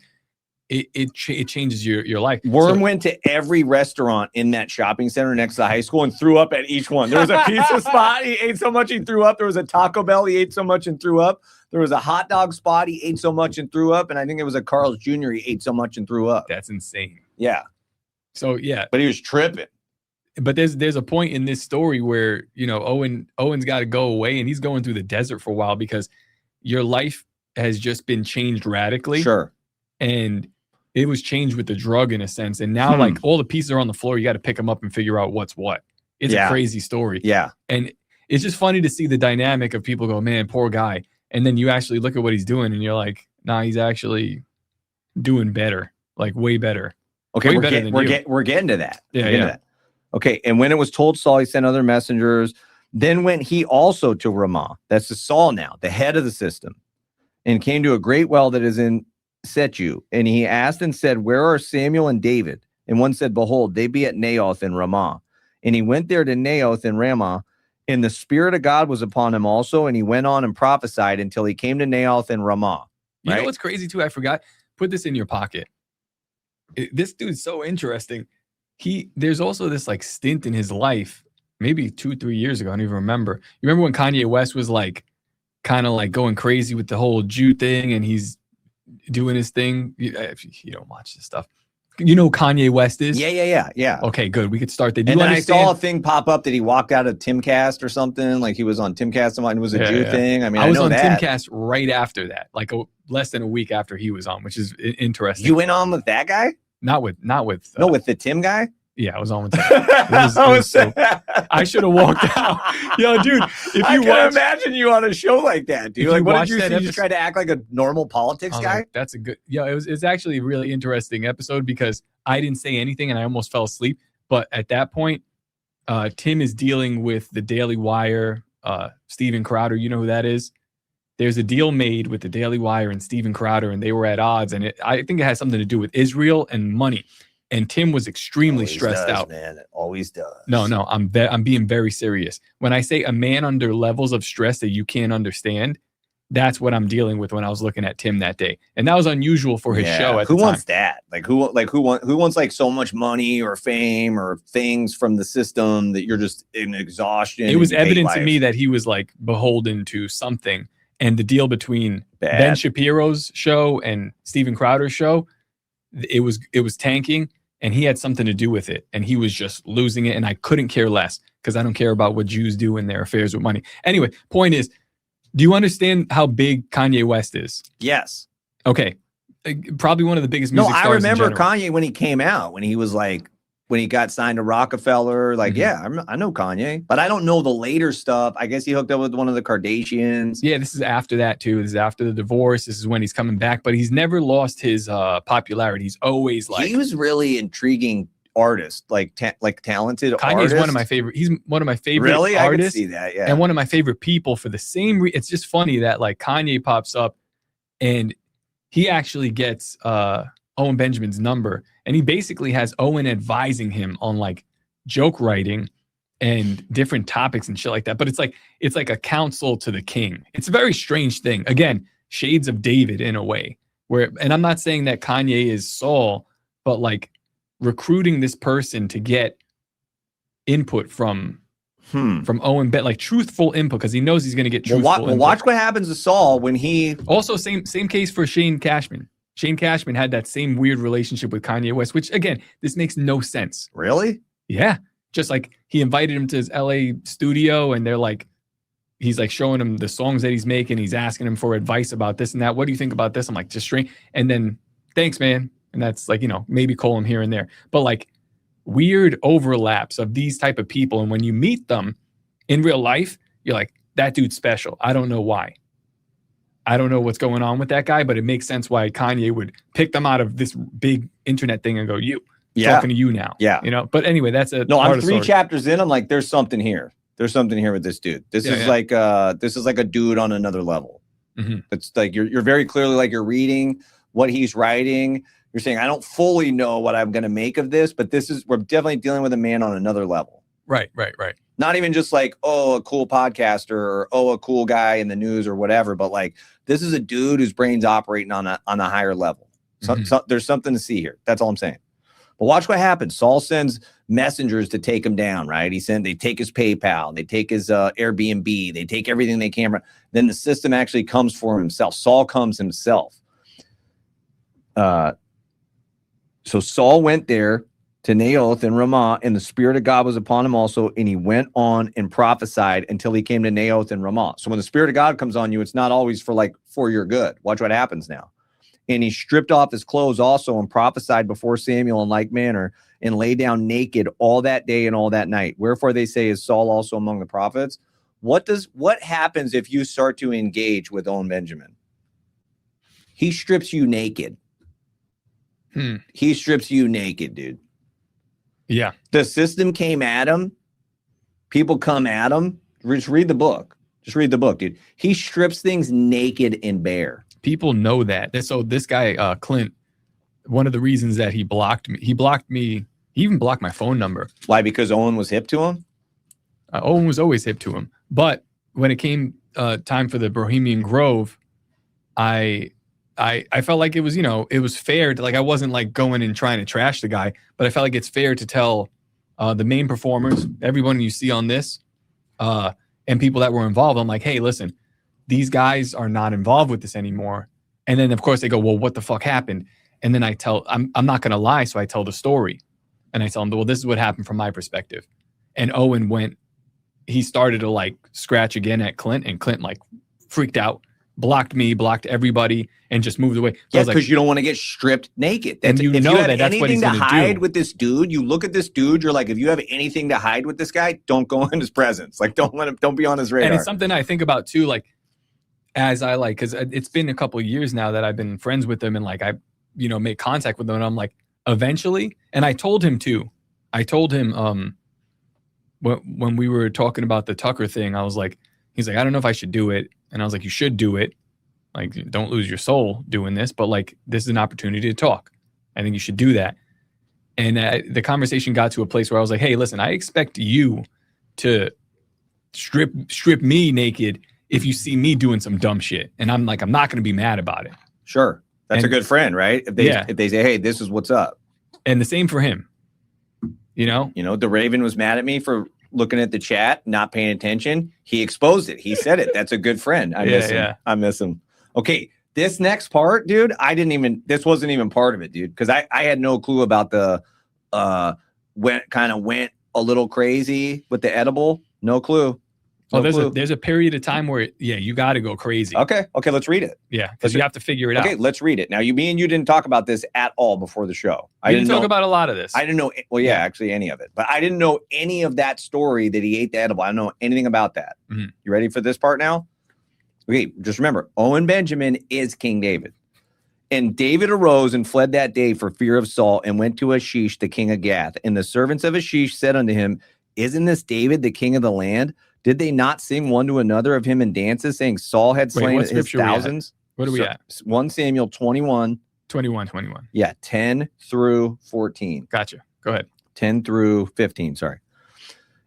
it changes your life.
Worm went to every restaurant in that shopping center next to the high school and threw up at each one. There was a pizza spot, he ate so much he threw up. There was a Taco Bell, he ate so much and threw up. There was a hot dog spot, he ate so much and threw up. And I think it was a Carl's Jr., he ate so much and threw up.
That's insane.
Yeah.
So yeah.
But he was tripping.
But there's a point in this story where, Owen's got to go away and he's going through the desert for a while because your life has just been changed radically.
Sure.
And it was changed with the drug in a sense. And now like all the pieces are on the floor. You got to pick them up and figure out what's what. It's a crazy story.
Yeah.
And it's just funny to see the dynamic of people go, man, poor guy. And then you actually look at what he's doing and you're like, nah, he's actually doing better, like way better.
Okay,
Way
we're getting to that.
Yeah.
Okay, and when it was told Saul, he sent other messengers. Then went he also to Ramah. That's the Saul now, the head of the system, and came to a great well that is in Setu. And he asked and said, where are Samuel and David? And one said, behold, they be at Naioth in Ramah. And he went there to Naioth in Ramah, and the Spirit of God was upon him also. And he went on and prophesied until he came to Naioth in Ramah.
You know what's crazy too? I forgot. Put this in your pocket. This dude's so interesting. There's also this like stint in his life, maybe 2-3 years ago. I don't even remember. You remember when Kanye West was like, kind of like going crazy with the whole Jew thing, and he's doing his thing. If you don't watch this stuff, you know who Kanye West is?
Yeah.
Okay, good. We could start there.
And then I saw a thing pop up that he walked out of Timcast or something. Like he was on Timcast and it was a Jew thing. I mean, I was on
Timcast right after that, like less than a week after he was on, which is interesting.
You went on with that guy?
Not with
with the Tim guy?
Yeah, I was on with that. I should have walked out. Yo, dude, if you
I can imagine you on a show like that, dude. Like, what did you see? You just tried to act like a normal politics guy?
Like, that's a good, it's actually a really interesting episode because I didn't say anything and I almost fell asleep. But at that point, Tim is dealing with the Daily Wire, Steven Crowder. You know who that is? There's a deal made with the Daily Wire and Steven Crowder, and they were at odds. And I think it has something to do with Israel and money. And Tim was extremely stressed out.
Man, it always does.
No, I'm being very serious. When I say a man under levels of stress that you can't understand, that's what I'm dealing with when I was looking at Tim that day. And that was unusual for his show at the time.
Who wants that? Who wants like so much money or fame or things from the system that you're just in exhaustion?
It was evident to me that he was like beholden to something. And the deal between Ben Shapiro's show and Steven Crowder's show, it was tanking. And he had something to do with it. And he was just losing it. And I couldn't care less because I don't care about what Jews do in their affairs with money. Anyway, point is, do you understand how big Kanye West is?
Yes.
Okay. Probably one of the biggest music stars.
I remember Kanye when he came out, when he was like, when he got signed to Rockefeller. Like, I know Kanye, but I don't know the later stuff. I guess he hooked up with one of the Kardashians.
Yeah, this is after that too. This is after the divorce. This is when he's coming back, but he's never lost his popularity. He's always like,
he was really intriguing artist, like talented.
Kanye's one of my favorite. He's one of my favorite
really
artists.
I can see that, yeah.
And one of my favorite people for the same it's just funny that like Kanye pops up and he actually gets Owen Benjamin's number, and he basically has Owen advising him on like joke writing and different topics and shit like that. But it's like a counsel to the king. It's a very strange thing. Again, shades of David in a way. And I'm not saying that Kanye is Saul, but like recruiting this person to get input from Owen like truthful input, because he knows he's going to get truthful input.
Watch what happens to Saul when he
also same case for Shane Cashman. Shane Cashman had that same weird relationship with Kanye West, which again, this makes no sense.
Really?
Yeah. Just like he invited him to his LA studio and he's like showing him the songs that he's making. He's asking him for advice about this and that. What do you think about this? I'm like, just straight. And then thanks, man. And that's like, maybe call him here and there, but like weird overlaps of these type of people. And when you meet them in real life, you're like, that dude's special. I don't know why. I don't know what's going on with that guy, but it makes sense why Kanye would pick them out of this big internet thing and go, talking to you now.
Yeah.
But anyway, that's
I'm 3 chapters in. I'm like, there's something here. There's something here with this dude. This is like a dude on another level. Mm-hmm. It's like, you're very clearly like you're reading what he's writing. You're saying, I don't fully know what I'm going to make of this, but we're definitely dealing with a man on another level.
Right.
Not even just like, a cool podcaster or, a cool guy in the news or whatever, but like, this is a dude whose brain's operating on a higher level. So there's something to see here. That's all I'm saying. But watch what happens. Saul sends messengers to take him down, right? They take his PayPal, they take his Airbnb, they take everything they can. Then the system actually comes for himself. Saul comes himself. So Saul went there to Naioth and Ramah, and the Spirit of God was upon him also, and he went on and prophesied until he came to Naioth and Ramah. So when the Spirit of God comes on you, it's not always for your good. Watch what happens now. And he stripped off his clothes also and prophesied before Samuel in like manner, and lay down naked all that day and all that night. Wherefore they say, is Saul also among the prophets? What happens if you start to engage with Owen Benjamin? He strips you naked. He strips you naked, dude.
Yeah.
The system came at him. People come at him. Just read the book. Just read the book, dude. He strips things naked and bare.
People know that. So this guy, Clint, one of the reasons that he blocked me, he even blocked my phone number.
Why? Because Owen was hip to him?
Owen was always hip to him. But when it came time for the Bohemian Grove, I felt like it was, it was fair to, like, I wasn't like going and trying to trash the guy, but I felt like it's fair to tell the main performers, everyone you see on this, and people that were involved. I'm like, hey, listen, these guys are not involved with this anymore. And then of course they go, well, what the fuck happened? And then I'm not going to lie. So I tell the story and I tell them, well, this is what happened from my perspective. And Owen he started to like scratch again at Clint, and Clint like freaked out, blocked me, blocked everybody, and just moved away. So
yeah, because you don't want to get stripped naked.
And if you have
that's what he's
going
to hide with this dude, you look at this dude, you're like, if you have anything to hide with this guy, don't go in his presence. Like, don't be on his radar.
And it's something I think about too, like, as I like, because it's been a couple of years now that I've been friends with him, and like I, make contact with him, and I'm like, eventually, and I told him when we were talking about the Tucker thing, I was like, he's like, I don't know if I should do it. And I was like, you should do it. Like, don't lose your soul doing this, but like, this is an opportunity to talk. I think you should do that. And the conversation got to a place where I was like, hey, listen, I expect you to strip me naked if you see me doing some dumb shit. And I'm like, I'm not going to be mad about it.
Sure. That's a good friend, right? If they say, hey, this is what's up.
And the same for him.
The Raven was mad at me for looking at the chat, not paying attention. He exposed it. He said it. That's a good friend. I miss him. Yeah. I miss him. Okay. This next part, dude, this wasn't even part of it, dude. Cause I had no clue about the, went a little crazy with the edible. No clue.
There's a period of time where, you got to go crazy.
Okay. Let's read it.
Yeah. Cause you have to figure it out.
Okay. Let's read it. Now me and you didn't talk about this at all before the show.
I didn't talk about a lot of this.
I didn't know. Well, yeah, actually any of it, but I didn't know any of that story that he ate the edible. I don't know anything about that. Mm-hmm. You ready for this part now? Okay. Just remember, Owen Benjamin is King David. And David arose and fled that day for fear of Saul, and went to Achish, the king of Gath. And the servants of Achish said unto him, isn't this David, the king of the land? Did they not sing one to another of him in dances, saying Saul had slain his thousands?
What are we at?
1 Samuel 21.
21.
Yeah, 10 through 14.
Gotcha. Go ahead.
10 through 15, sorry.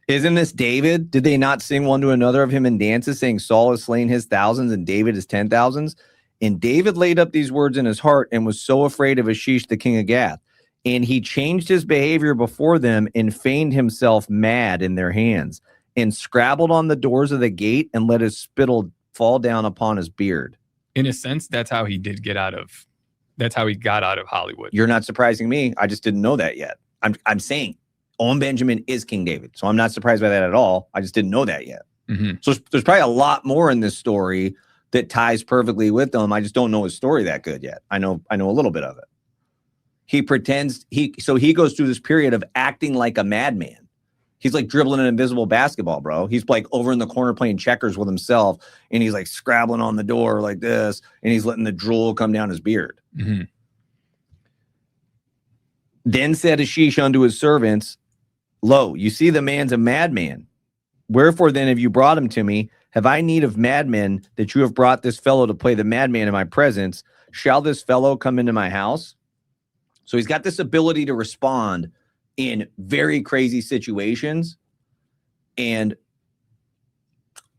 Isn't this David? Did they not sing one to another of him in dances, saying Saul has slain his thousands and David his 10,000s? And David laid up these words in his heart and was so afraid of Achish, the king of Gath. And he changed his behavior before them and feigned himself mad in their hands, and scrabbled on the doors of the gate and let his spittle fall down upon his beard.
In a sense, that's how he got out of Hollywood.
You're not surprising me. I just didn't know that yet. I'm saying Owen Benjamin is King David. So I'm not surprised by that at all. I just didn't know that yet. Mm-hmm. So there's probably a lot more in this story that ties perfectly with them. I just don't know his story that good yet. I know a little bit of it. He pretends he goes through this period of acting like a madman. He's like dribbling an invisible basketball, bro. He's like over in the corner playing checkers with himself, and he's like scrabbling on the door like this, and he's letting the drool come down his beard. Mm-hmm. Then said Achish unto his servants, lo, you see the man's a madman. Wherefore then have you brought him to me? Have I need of madmen that you have brought this fellow to play the madman in my presence? Shall this fellow come into my house? So he's got this ability to respond in very crazy situations, and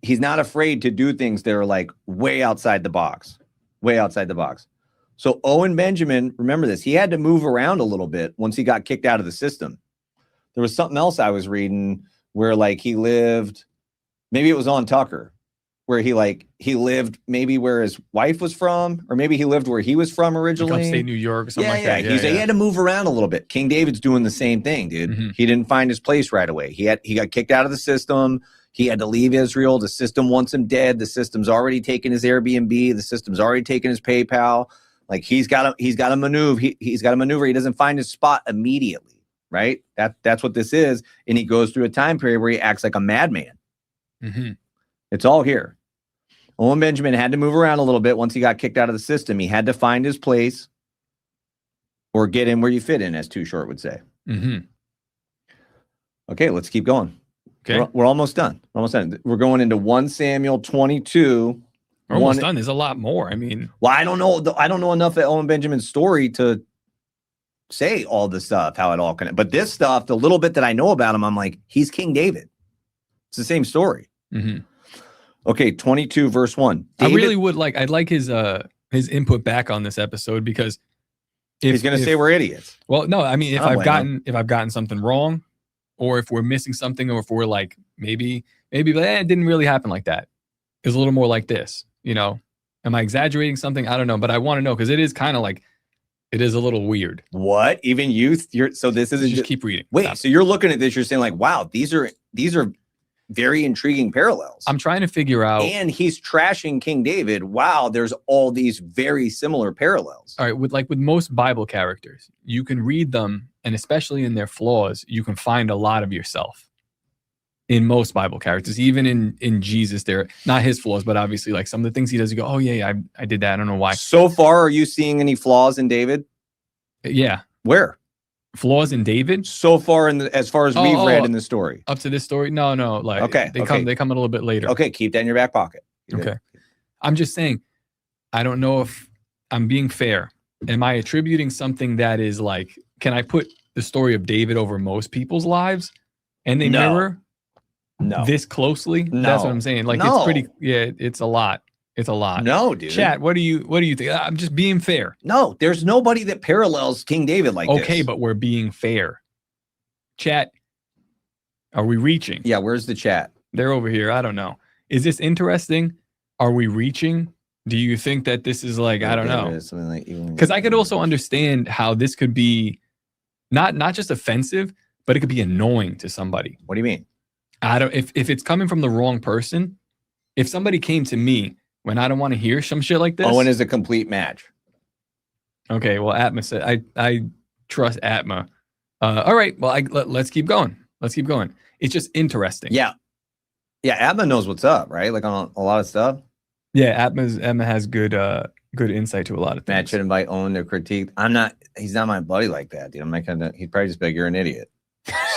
he's not afraid to do things that are like way outside the box. So Owen Benjamin, remember this, he had to move around a little bit once he got kicked out of the system. There was something else I was reading where like he lived, maybe it was on Tucker, where he lived maybe where his wife was from, or maybe he lived where he was from originally.
Like upstate New York or something like that.
He had to move around a little bit. King David's doing the same thing, dude. Mm-hmm. He didn't find his place right away. He got kicked out of the system. He had to leave Israel. The system wants him dead. The system's already taken his Airbnb. The system's already taken his PayPal. Like he's got to maneuver. He's got to maneuver. He doesn't find his spot immediately, right? That's what this is. And he goes through a time period where he acts like a madman. Mm-hmm. It's all here. Owen Benjamin had to move around a little bit once he got kicked out of the system. He had to find his place or get in where you fit in, as Too Short would say.
Mm-hmm.
Okay, let's keep going.
Okay.
We're almost done. We're going into 1 Samuel 22.
We're almost done. There's a lot more. I mean,
well, I don't know. I don't know enough of Owen Benjamin's story to say all the stuff, how it all connects. But this stuff, the little bit that I know about him, I'm like, he's King David. It's the same story.
Mm-hmm.
Okay, 22 verse 1.
David, I really would like. I'd like his input back on this episode, because
he's going to say we're idiots.
Well, no, I mean, if I've gotten something wrong, or if we're missing something, or if we're like maybe it didn't really happen like that. It was a little more like this. You know, am I exaggerating something? I don't know, but I want to know, because it is kind of like, it is a little weird.
What? Even so this isn't
just keep reading.
Wait,
Stop.
So you're looking at this, you're saying like, wow, these are very intriguing parallels.
I'm trying to figure out.
And he's trashing King David. Wow, there's all these very similar parallels.
All right, with most Bible characters, you can read them, and especially in their flaws, you can find a lot of yourself. In most Bible characters, even in Jesus, they're not his flaws, but obviously like some of the things he does, you go, oh yeah, I did that. I don't know why.
So far, are you seeing any flaws in David?
Yeah.
Where?
Flaws in David?
So far as far as we've read in the story.
Up to this story? No. Like
okay.
They come a little bit later.
Okay, keep that in your back pocket.
Okay. I'm just saying, I don't know if I'm being fair. Am I attributing something that is like, can I put the story of David over most people's lives and they mirror this closely?
No.
That's what I'm saying. Like it's pretty, it's a lot. It's a lot.
No, dude.
Chat, what do you think? I'm just being fair.
No, there's nobody that parallels King David like this.
Okay, but we're being fair. Chat, are we reaching?
Yeah, where's the chat?
They're over here. I don't know. Is this interesting? Are we reaching? Do you think that this is like, I don't know. Because I could also understand how this could be not just offensive, but it could be annoying to somebody.
What do you mean?
I don't, if it's coming from the wrong person, if somebody came to me when I don't want to hear some shit like this.
Owen is a complete match.
Okay, well, Atma said, I trust Atma. All right, well, let's keep going. Let's keep going. It's just interesting.
Yeah. Yeah, Atma knows what's up, right? Like on a lot of stuff.
Yeah, Atma has good insight to a lot of things.
Matt should invite Owen to critique. He's not my buddy like that, dude. I'm not gonna, he'd probably just be like, you're an idiot.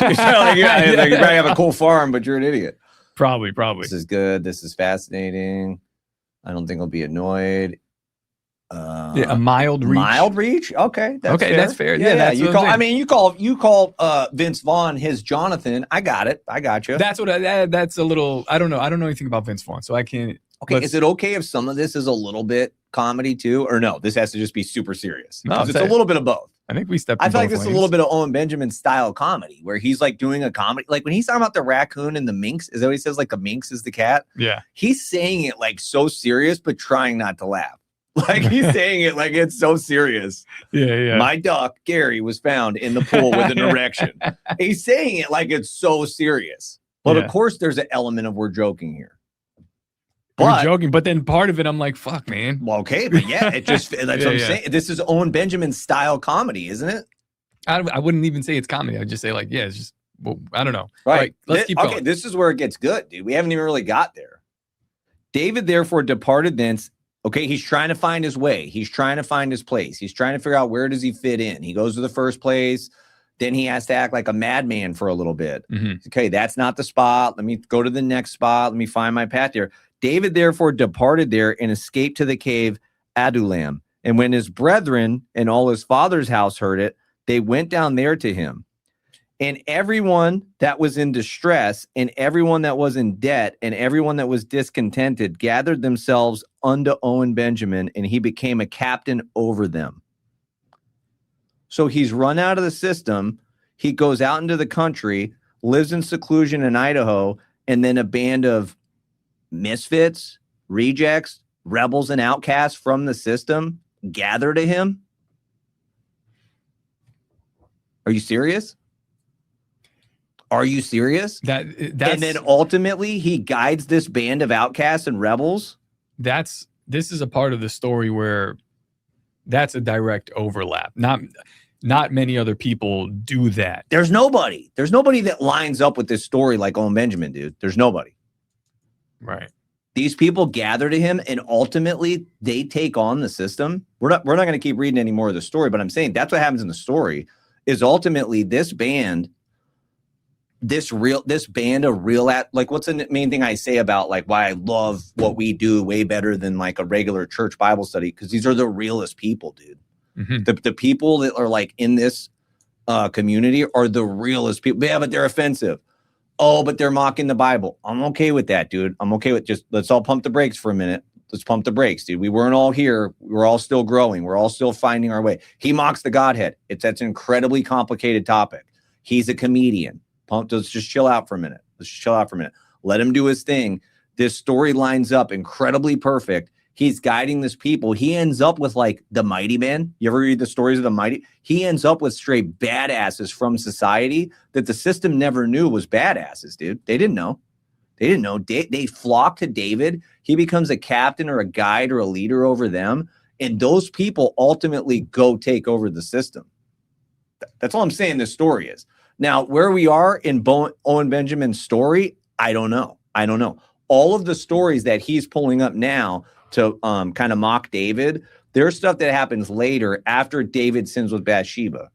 You probably have a cool farm, but you're an idiot.
Probably.
This is good. This is fascinating. I don't think I'll be annoyed.
A mild reach.
Mild reach? Okay. That's fair.
Yeah, that's
you call Vince Vaughn his Jonathan. I got it. I got you.
That's a little, I don't know anything about Vince Vaughn, so I can't.
Okay, is it okay if some of this is a little bit comedy too? Or no, this has to just be super serious?
No,
it's a little bit of both.
I think we stepped.
I feel like this is a little bit of Owen Benjamin style comedy where he's like doing a comedy. Like when he's talking about the raccoon and the minx, is that what he says? Like the minx is the cat?
Yeah.
He's saying it like so serious, but trying not to laugh. Like he's saying it like it's so serious.
Yeah.
My duck, Gary, was found in the pool with an erection. He's saying it like it's so serious. But of course, there's an element of we're joking here.
We're joking, but then part of it, I'm like, fuck, man.
Well, okay, but yeah, it just, that's what I'm saying. This is Owen Benjamin style comedy, isn't it?
I wouldn't even say it's comedy. I'd just say like, yeah, it's just, well, I don't know.
Right.
Let's keep going.
Okay, this is where it gets good, dude. We haven't even really got there. David therefore departed thence. Okay, he's trying to find his way. He's trying to find his place. He's trying to figure out where does he fit in. He goes to the first place. Then he has to act like a madman for a little bit.
Mm-hmm.
Okay, that's not the spot. Let me go to the next spot. Let me find my path here. David therefore departed there and escaped to the cave Adullam. And when his brethren and all his father's house heard it, they went down there to him. And everyone that was in distress and everyone that was in debt and everyone that was discontented gathered themselves unto Owen Benjamin, and he became a captain over them. So he's run out of the system. He goes out into the country, lives in seclusion in Idaho, and then a band of misfits, rejects, rebels, and outcasts from the system gather to him. Are you serious? Are you serious? And then ultimately he guides this band of outcasts and rebels.
This is a part of the story where that's a direct overlap. Not many other people do that.
There's nobody that lines up with this story like Owen Benjamin, dude. There's nobody.
Right.
These people gather to him, and ultimately they take on the system. We're not going to keep reading any more of the story, but I'm saying that's what happens in the story. Is ultimately this band, this band of real like, what's the main thing I say about like why I love what we do way better than like a regular church Bible study? Because these are the realest people, dude. The people that are like in this community are the realest people. Yeah, but they're offensive. Oh, but they're mocking the Bible. I'm okay with that, dude. I'm okay with just let's all pump the brakes for a minute. Let's pump the brakes, dude. We weren't all here. We're all still growing. We're all still finding our way. He mocks the Godhead. That's an incredibly complicated topic. He's a comedian. Let's just chill out for a minute. Let him do his thing. This story lines up incredibly perfect. He's guiding this people. He ends up with like the mighty man. You ever read the stories of the mighty? He ends up with straight badasses from society that the system never knew was badasses, dude. They didn't know. They flock to David. He becomes a captain or a guide or a leader over them. And those people ultimately go take over the system. That's all I'm saying this story is. Now, where we are in Owen Benjamin's story, I don't know. All of the stories that he's pulling up now to kind of mock David, there's stuff that happens later after David sins with Bathsheba.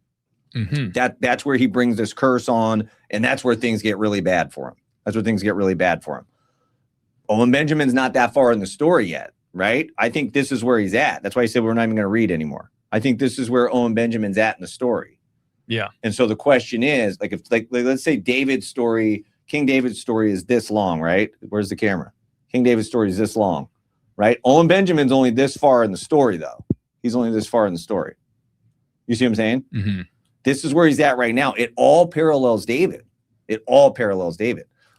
That's where he brings this curse on, and that's where things get really bad for him. Owen Benjamin's not that far in the story yet, right? I think this is where he's at. That's why I said we're not even going to read anymore. I think this is where Owen Benjamin's at in the story.
Yeah. And
so the question is, like, if like let's say King David's story is this long, right? Where's the camera? King David's story is this long, right? Owen Benjamin's only this far in the story, though. He's only this far in the story. You see what I'm saying? This is where he's at right now. It all parallels David.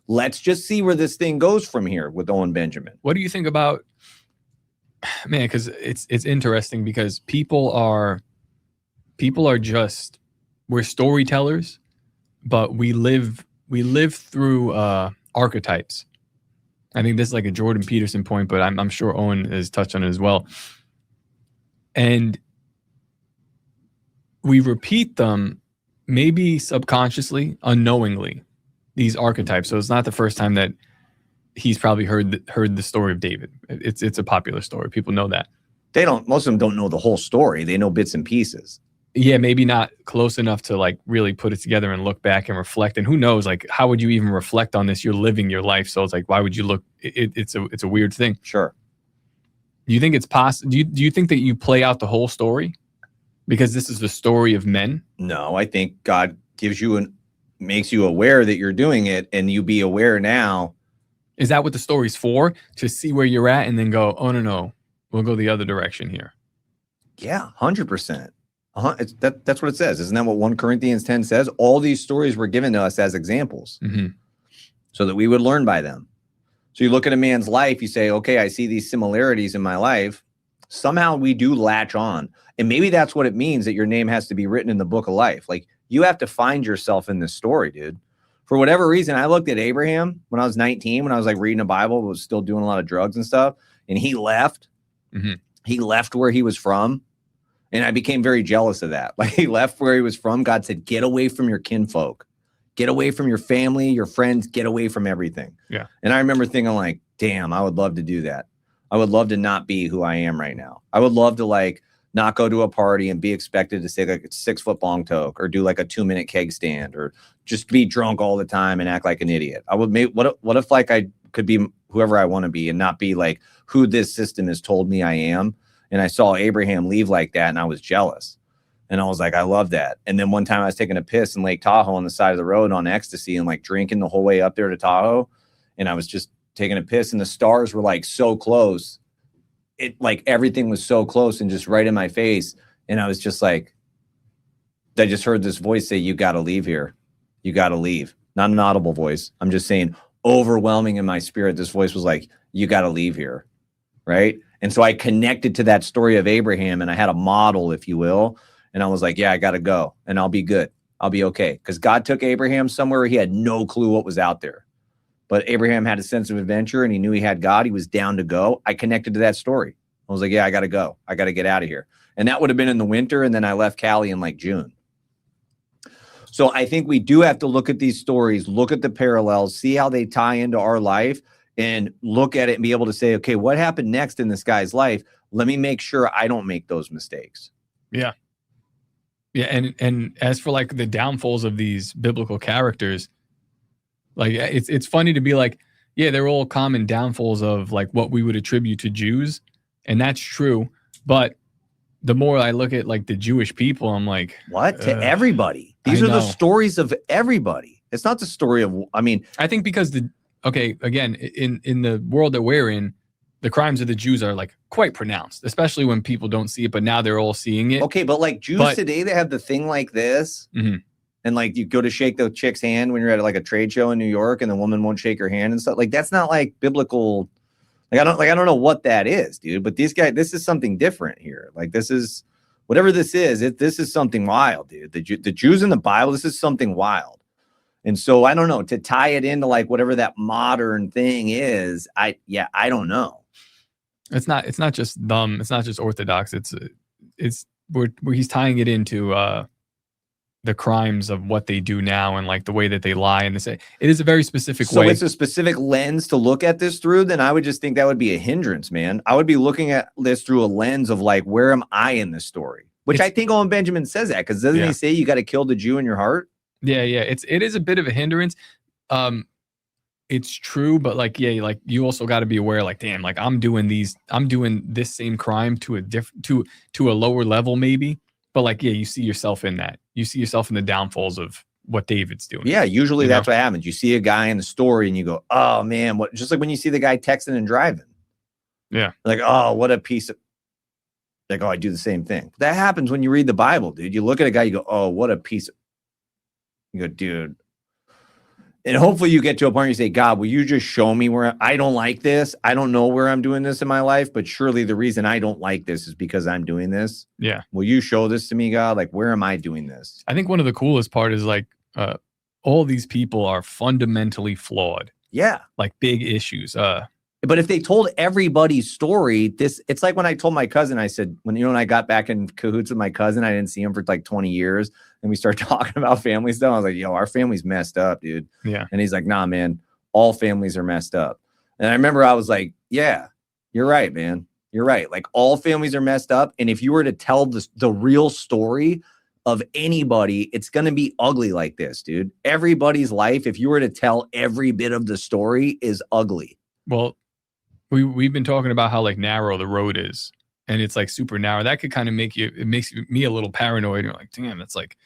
Let's just see where this thing goes from here with Owen Benjamin.
What do you think about, man? Because it's interesting because people are just, we're storytellers, but we live through archetypes. I think this is like a Jordan Peterson point, but I'm sure Owen has touched on it as well. And we repeat them maybe subconsciously, unknowingly, these archetypes. So it's not the first time that he's probably heard the story of David. It's a popular story. People know that.
Most of them don't know the whole story. They know bits and pieces.
Yeah, maybe not close enough to like really put it together and look back and reflect. And who knows, like, how would you even reflect on this? You're living your life. So it's like, why would you look? It's a weird thing.
Sure.
Do you think it's possible? Do you think that you play out the whole story because this is the story of men?
No, I think God makes you aware that you're doing it, and you be aware now. Yeah, 100%. That's what it says. Isn't that what 1 Corinthians 10 says? All these stories were given to us as examples so that we would learn by them. So you look at a man's life, you say, okay, I see these similarities in my life. Somehow we do latch on. And maybe that's what it means that your name has to be written in the book of life. Like, you have to find yourself in this story, dude. For whatever reason, I looked at Abraham when I was 19, when I was like reading the Bible, was still doing a lot of drugs and stuff. And he left. He left where he was from. And I became very jealous of that. Like, he left where he was from. God said, get away from your kinfolk. Get away from your family, your friends. Get away from everything.
Yeah.
And I remember thinking like, damn, I would love to do that. I would love to not be who I am right now. I would love to like not go to a party and be expected to say like a 6-foot bong toke or do like a 2-minute keg stand or just be drunk all the time and act like an idiot. I would what if like I could be whoever I want to be and not be like who this system has told me I am. And I saw Abraham leave like that, and I was jealous. And I was like, I love that. And then one time I was taking a piss in Lake Tahoe on the side of the road on ecstasy and like drinking the whole way up there to Tahoe. And I was just taking a piss, and the stars were like so close. It like everything was so close and just right in my face. And I was just like, I just heard this voice say, you got to leave here. You got to leave. Not an audible voice. I'm just saying, overwhelming in my spirit. This voice was like, you got to leave here. Right. And so I connected to that story of Abraham, and I had a model, if you will. And I was like, yeah, I got to go, and I'll be good. I'll be okay. Because God took Abraham somewhere where he had no clue what was out there. But Abraham had a sense of adventure, and he knew he had God. He was down to go. I connected to that story. I was like, yeah, I got to go. I got to get out of here. And that would have been in the winter. And then I left Cali in like June. So I think we do have to look at these stories, look at the parallels, see how they tie into our life, and look at it and be able to say, okay, what happened next in this guy's life? Let me make sure I don't make those mistakes.
Yeah. Yeah. And as for like the downfalls of these biblical characters, like it's funny to be like, yeah, they're all common downfalls of like what we would attribute to Jews. And that's true. But the more I look at like the Jewish people, I'm like,
what? To everybody. These are the stories of everybody. It's not the story of, I mean,
I think because again, in the world that we're in, the crimes of the Jews are like quite pronounced, especially when people don't see it, but now they're all seeing it.
Okay, but like Jews today, they have the thing like this.
Mm-hmm.
And like you go to shake the chick's hand when you're at like a trade show in New York and the woman won't shake her hand and stuff. Like that's not like biblical. I don't know what that is, dude. But this is something different here. Like this is whatever this is. This is something wild, dude. The Jews in the Bible, this is something wild. And so I don't know, to tie it into like whatever that modern thing is. I don't know.
It's not just them. It's not just Orthodox. It's where he's tying it into the crimes of what they do now and like the way that they lie and they say it is a very specific way.
So it's a specific lens to look at this through. Then I would just think that would be a hindrance, man. I would be looking at this through a lens of like, where am I in this story? Which I think Owen Benjamin says that because doesn't he say you got to kill the Jew in your heart?
Yeah. It is a bit of a hindrance. It's true, but like, yeah, like you also got to be aware, like, damn, like I'm doing this same crime to a lower level, maybe. But like, yeah, you see yourself in that. You see yourself in the downfalls of what David's doing.
Yeah, usually that's what happens. You see a guy in the story and you go, oh man, what? Just like when you see the guy texting and driving.
Yeah.
Like, oh, what a piece of, like, oh, I do the same thing. That happens when you read the Bible, dude. You look at a guy, you go, oh, what a piece of, you go, dude. And hopefully you get to a point where you say, God, will you just show me where I don't like this? I don't know where I'm doing this in my life, but surely the reason I don't like this is because I'm doing this.
Yeah.
Will you show this to me, God? Like, where am I doing this?
I think one of the coolest part is like all these people are fundamentally flawed.
Yeah.
Like big issues.
But if they told everybody's story, it's like when I told my cousin, I said, when I got back in cahoots with my cousin, I didn't see him for like 20 years. And we started talking about family stuff. I was like, yo, our family's messed up, dude.
Yeah.
And he's like, nah, man, all families are messed up. And I remember I was like, yeah, you're right, man. You're right. Like all families are messed up. And if you were to tell the real story of anybody, it's going to be ugly like this, dude. Everybody's life, if you were to tell every bit of the story, is ugly.
Well, we've been talking about how like narrow the road is, and it's like super narrow. That could kind of makes me a little paranoid. You're like, damn, it's like,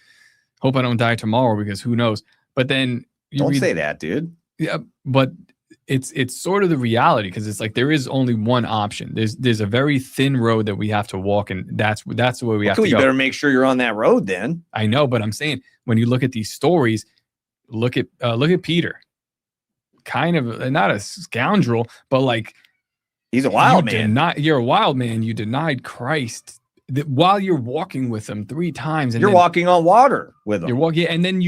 hope I don't die tomorrow because who knows. But then
don't say that, dude.
Yeah, but it's sort of the reality because it's like there is only one option. There's a very thin road that we have to walk, and that's the way we have to go.
You better make sure you're on that road then.
I know, but I'm saying when you look at these stories, look at Peter. Kind of not a scoundrel, but like
he's a wild man.
You're a wild man. You denied Christ while you're walking with him 3 times, and
you're walking on water with him.
You're walking, and then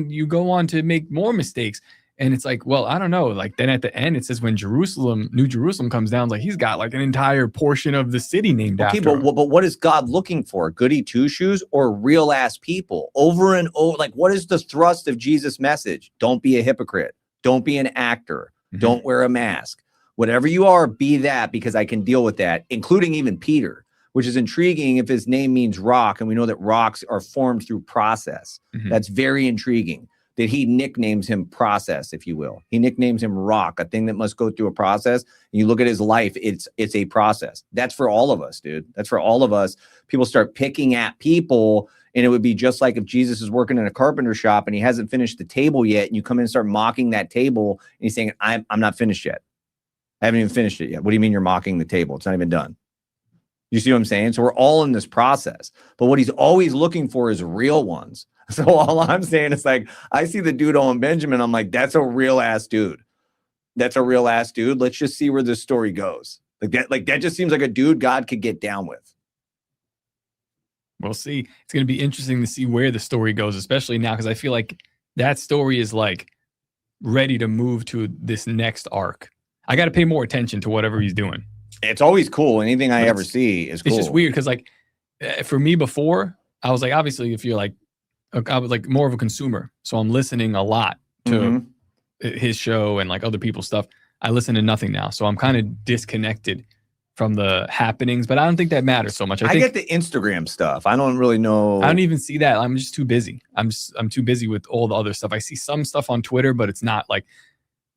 you go on to make more mistakes. And it's like, well, I don't know. Like then at the end, it says when New Jerusalem comes down, like he's got like an entire portion of the city named after him.
But what is God looking for? Goody two shoes or real ass people? Over and over, like what is the thrust of Jesus' message? Don't be a hypocrite. Don't be an actor. Mm-hmm. Don't wear a mask. Whatever you are, be that, because I can deal with that, including even Peter, which is intriguing if his name means rock. And we know that rocks are formed through process. Mm-hmm. That's very intriguing that he nicknames him process, if you will. He nicknames him rock, a thing that must go through a process. And you look at his life, it's a process. That's for all of us, dude. That's for all of us. People start picking at people. And it would be just like if Jesus is working in a carpenter shop and he hasn't finished the table yet, and you come in and start mocking that table, and he's saying, I'm not finished yet. I haven't even finished it yet. What do you mean you're mocking the table? It's not even done. You see what I'm saying? So we're all in this process. But what he's always looking for is real ones. So all I'm saying is like, I see the dude Owen Benjamin. I'm like, that's a real ass dude. That's a real ass dude. Let's just see where this story goes. Like that just seems like a dude God could get down with.
We'll see. It's going to be interesting to see where the story goes, especially now, because I feel like that story is like ready to move to this next arc. I got to pay more attention to whatever he's doing.
It's always cool. Anything I ever see is cool.
It's just weird because like for me before, I was like, obviously, if you're like, I was like more of a consumer. So I'm listening a lot to his show and like other people's stuff. I listen to nothing now. So I'm kind of disconnected from the happenings, but I don't think that matters so much.
I
think
get the Instagram stuff. I don't really know.
I don't even see that. I'm just too busy. I'm too busy with all the other stuff. I see some stuff on Twitter, but it's not like,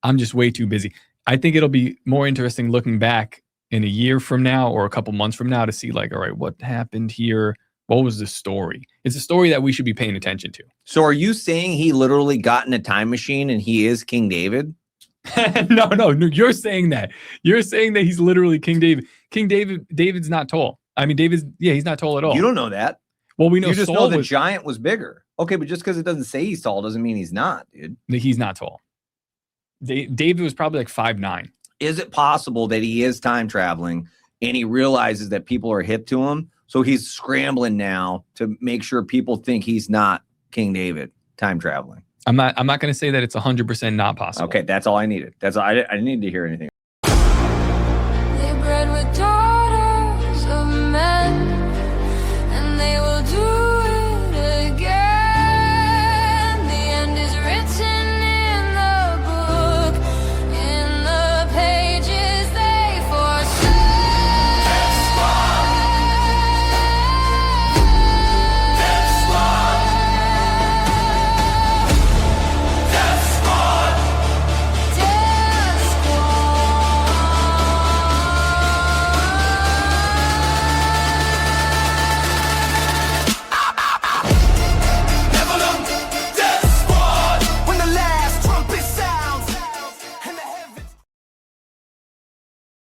I'm just way too busy. I think it'll be more interesting looking back in a year from now or a couple months from now to see like, all right, what happened here? What was the story? It's a story that we should be paying attention to.
So are you saying he literally got in a time machine and he is King David?
No, you're saying that. You're saying that he's literally King David. David's not tall. I mean, he's not tall at all.
You don't know that.
Well, we know
you just
Saul
know the giant was bigger. Okay, but just because it doesn't say he's tall doesn't mean he's not, dude.
He's not tall. David was probably like 5'9".
Is it possible that he is time traveling and he realizes that people are hip to him? So he's scrambling now to make sure people think he's not King David time traveling.
I'm not going to say that it's 100% not possible.
Okay, that's all I needed. That's all I didn't need to hear anything.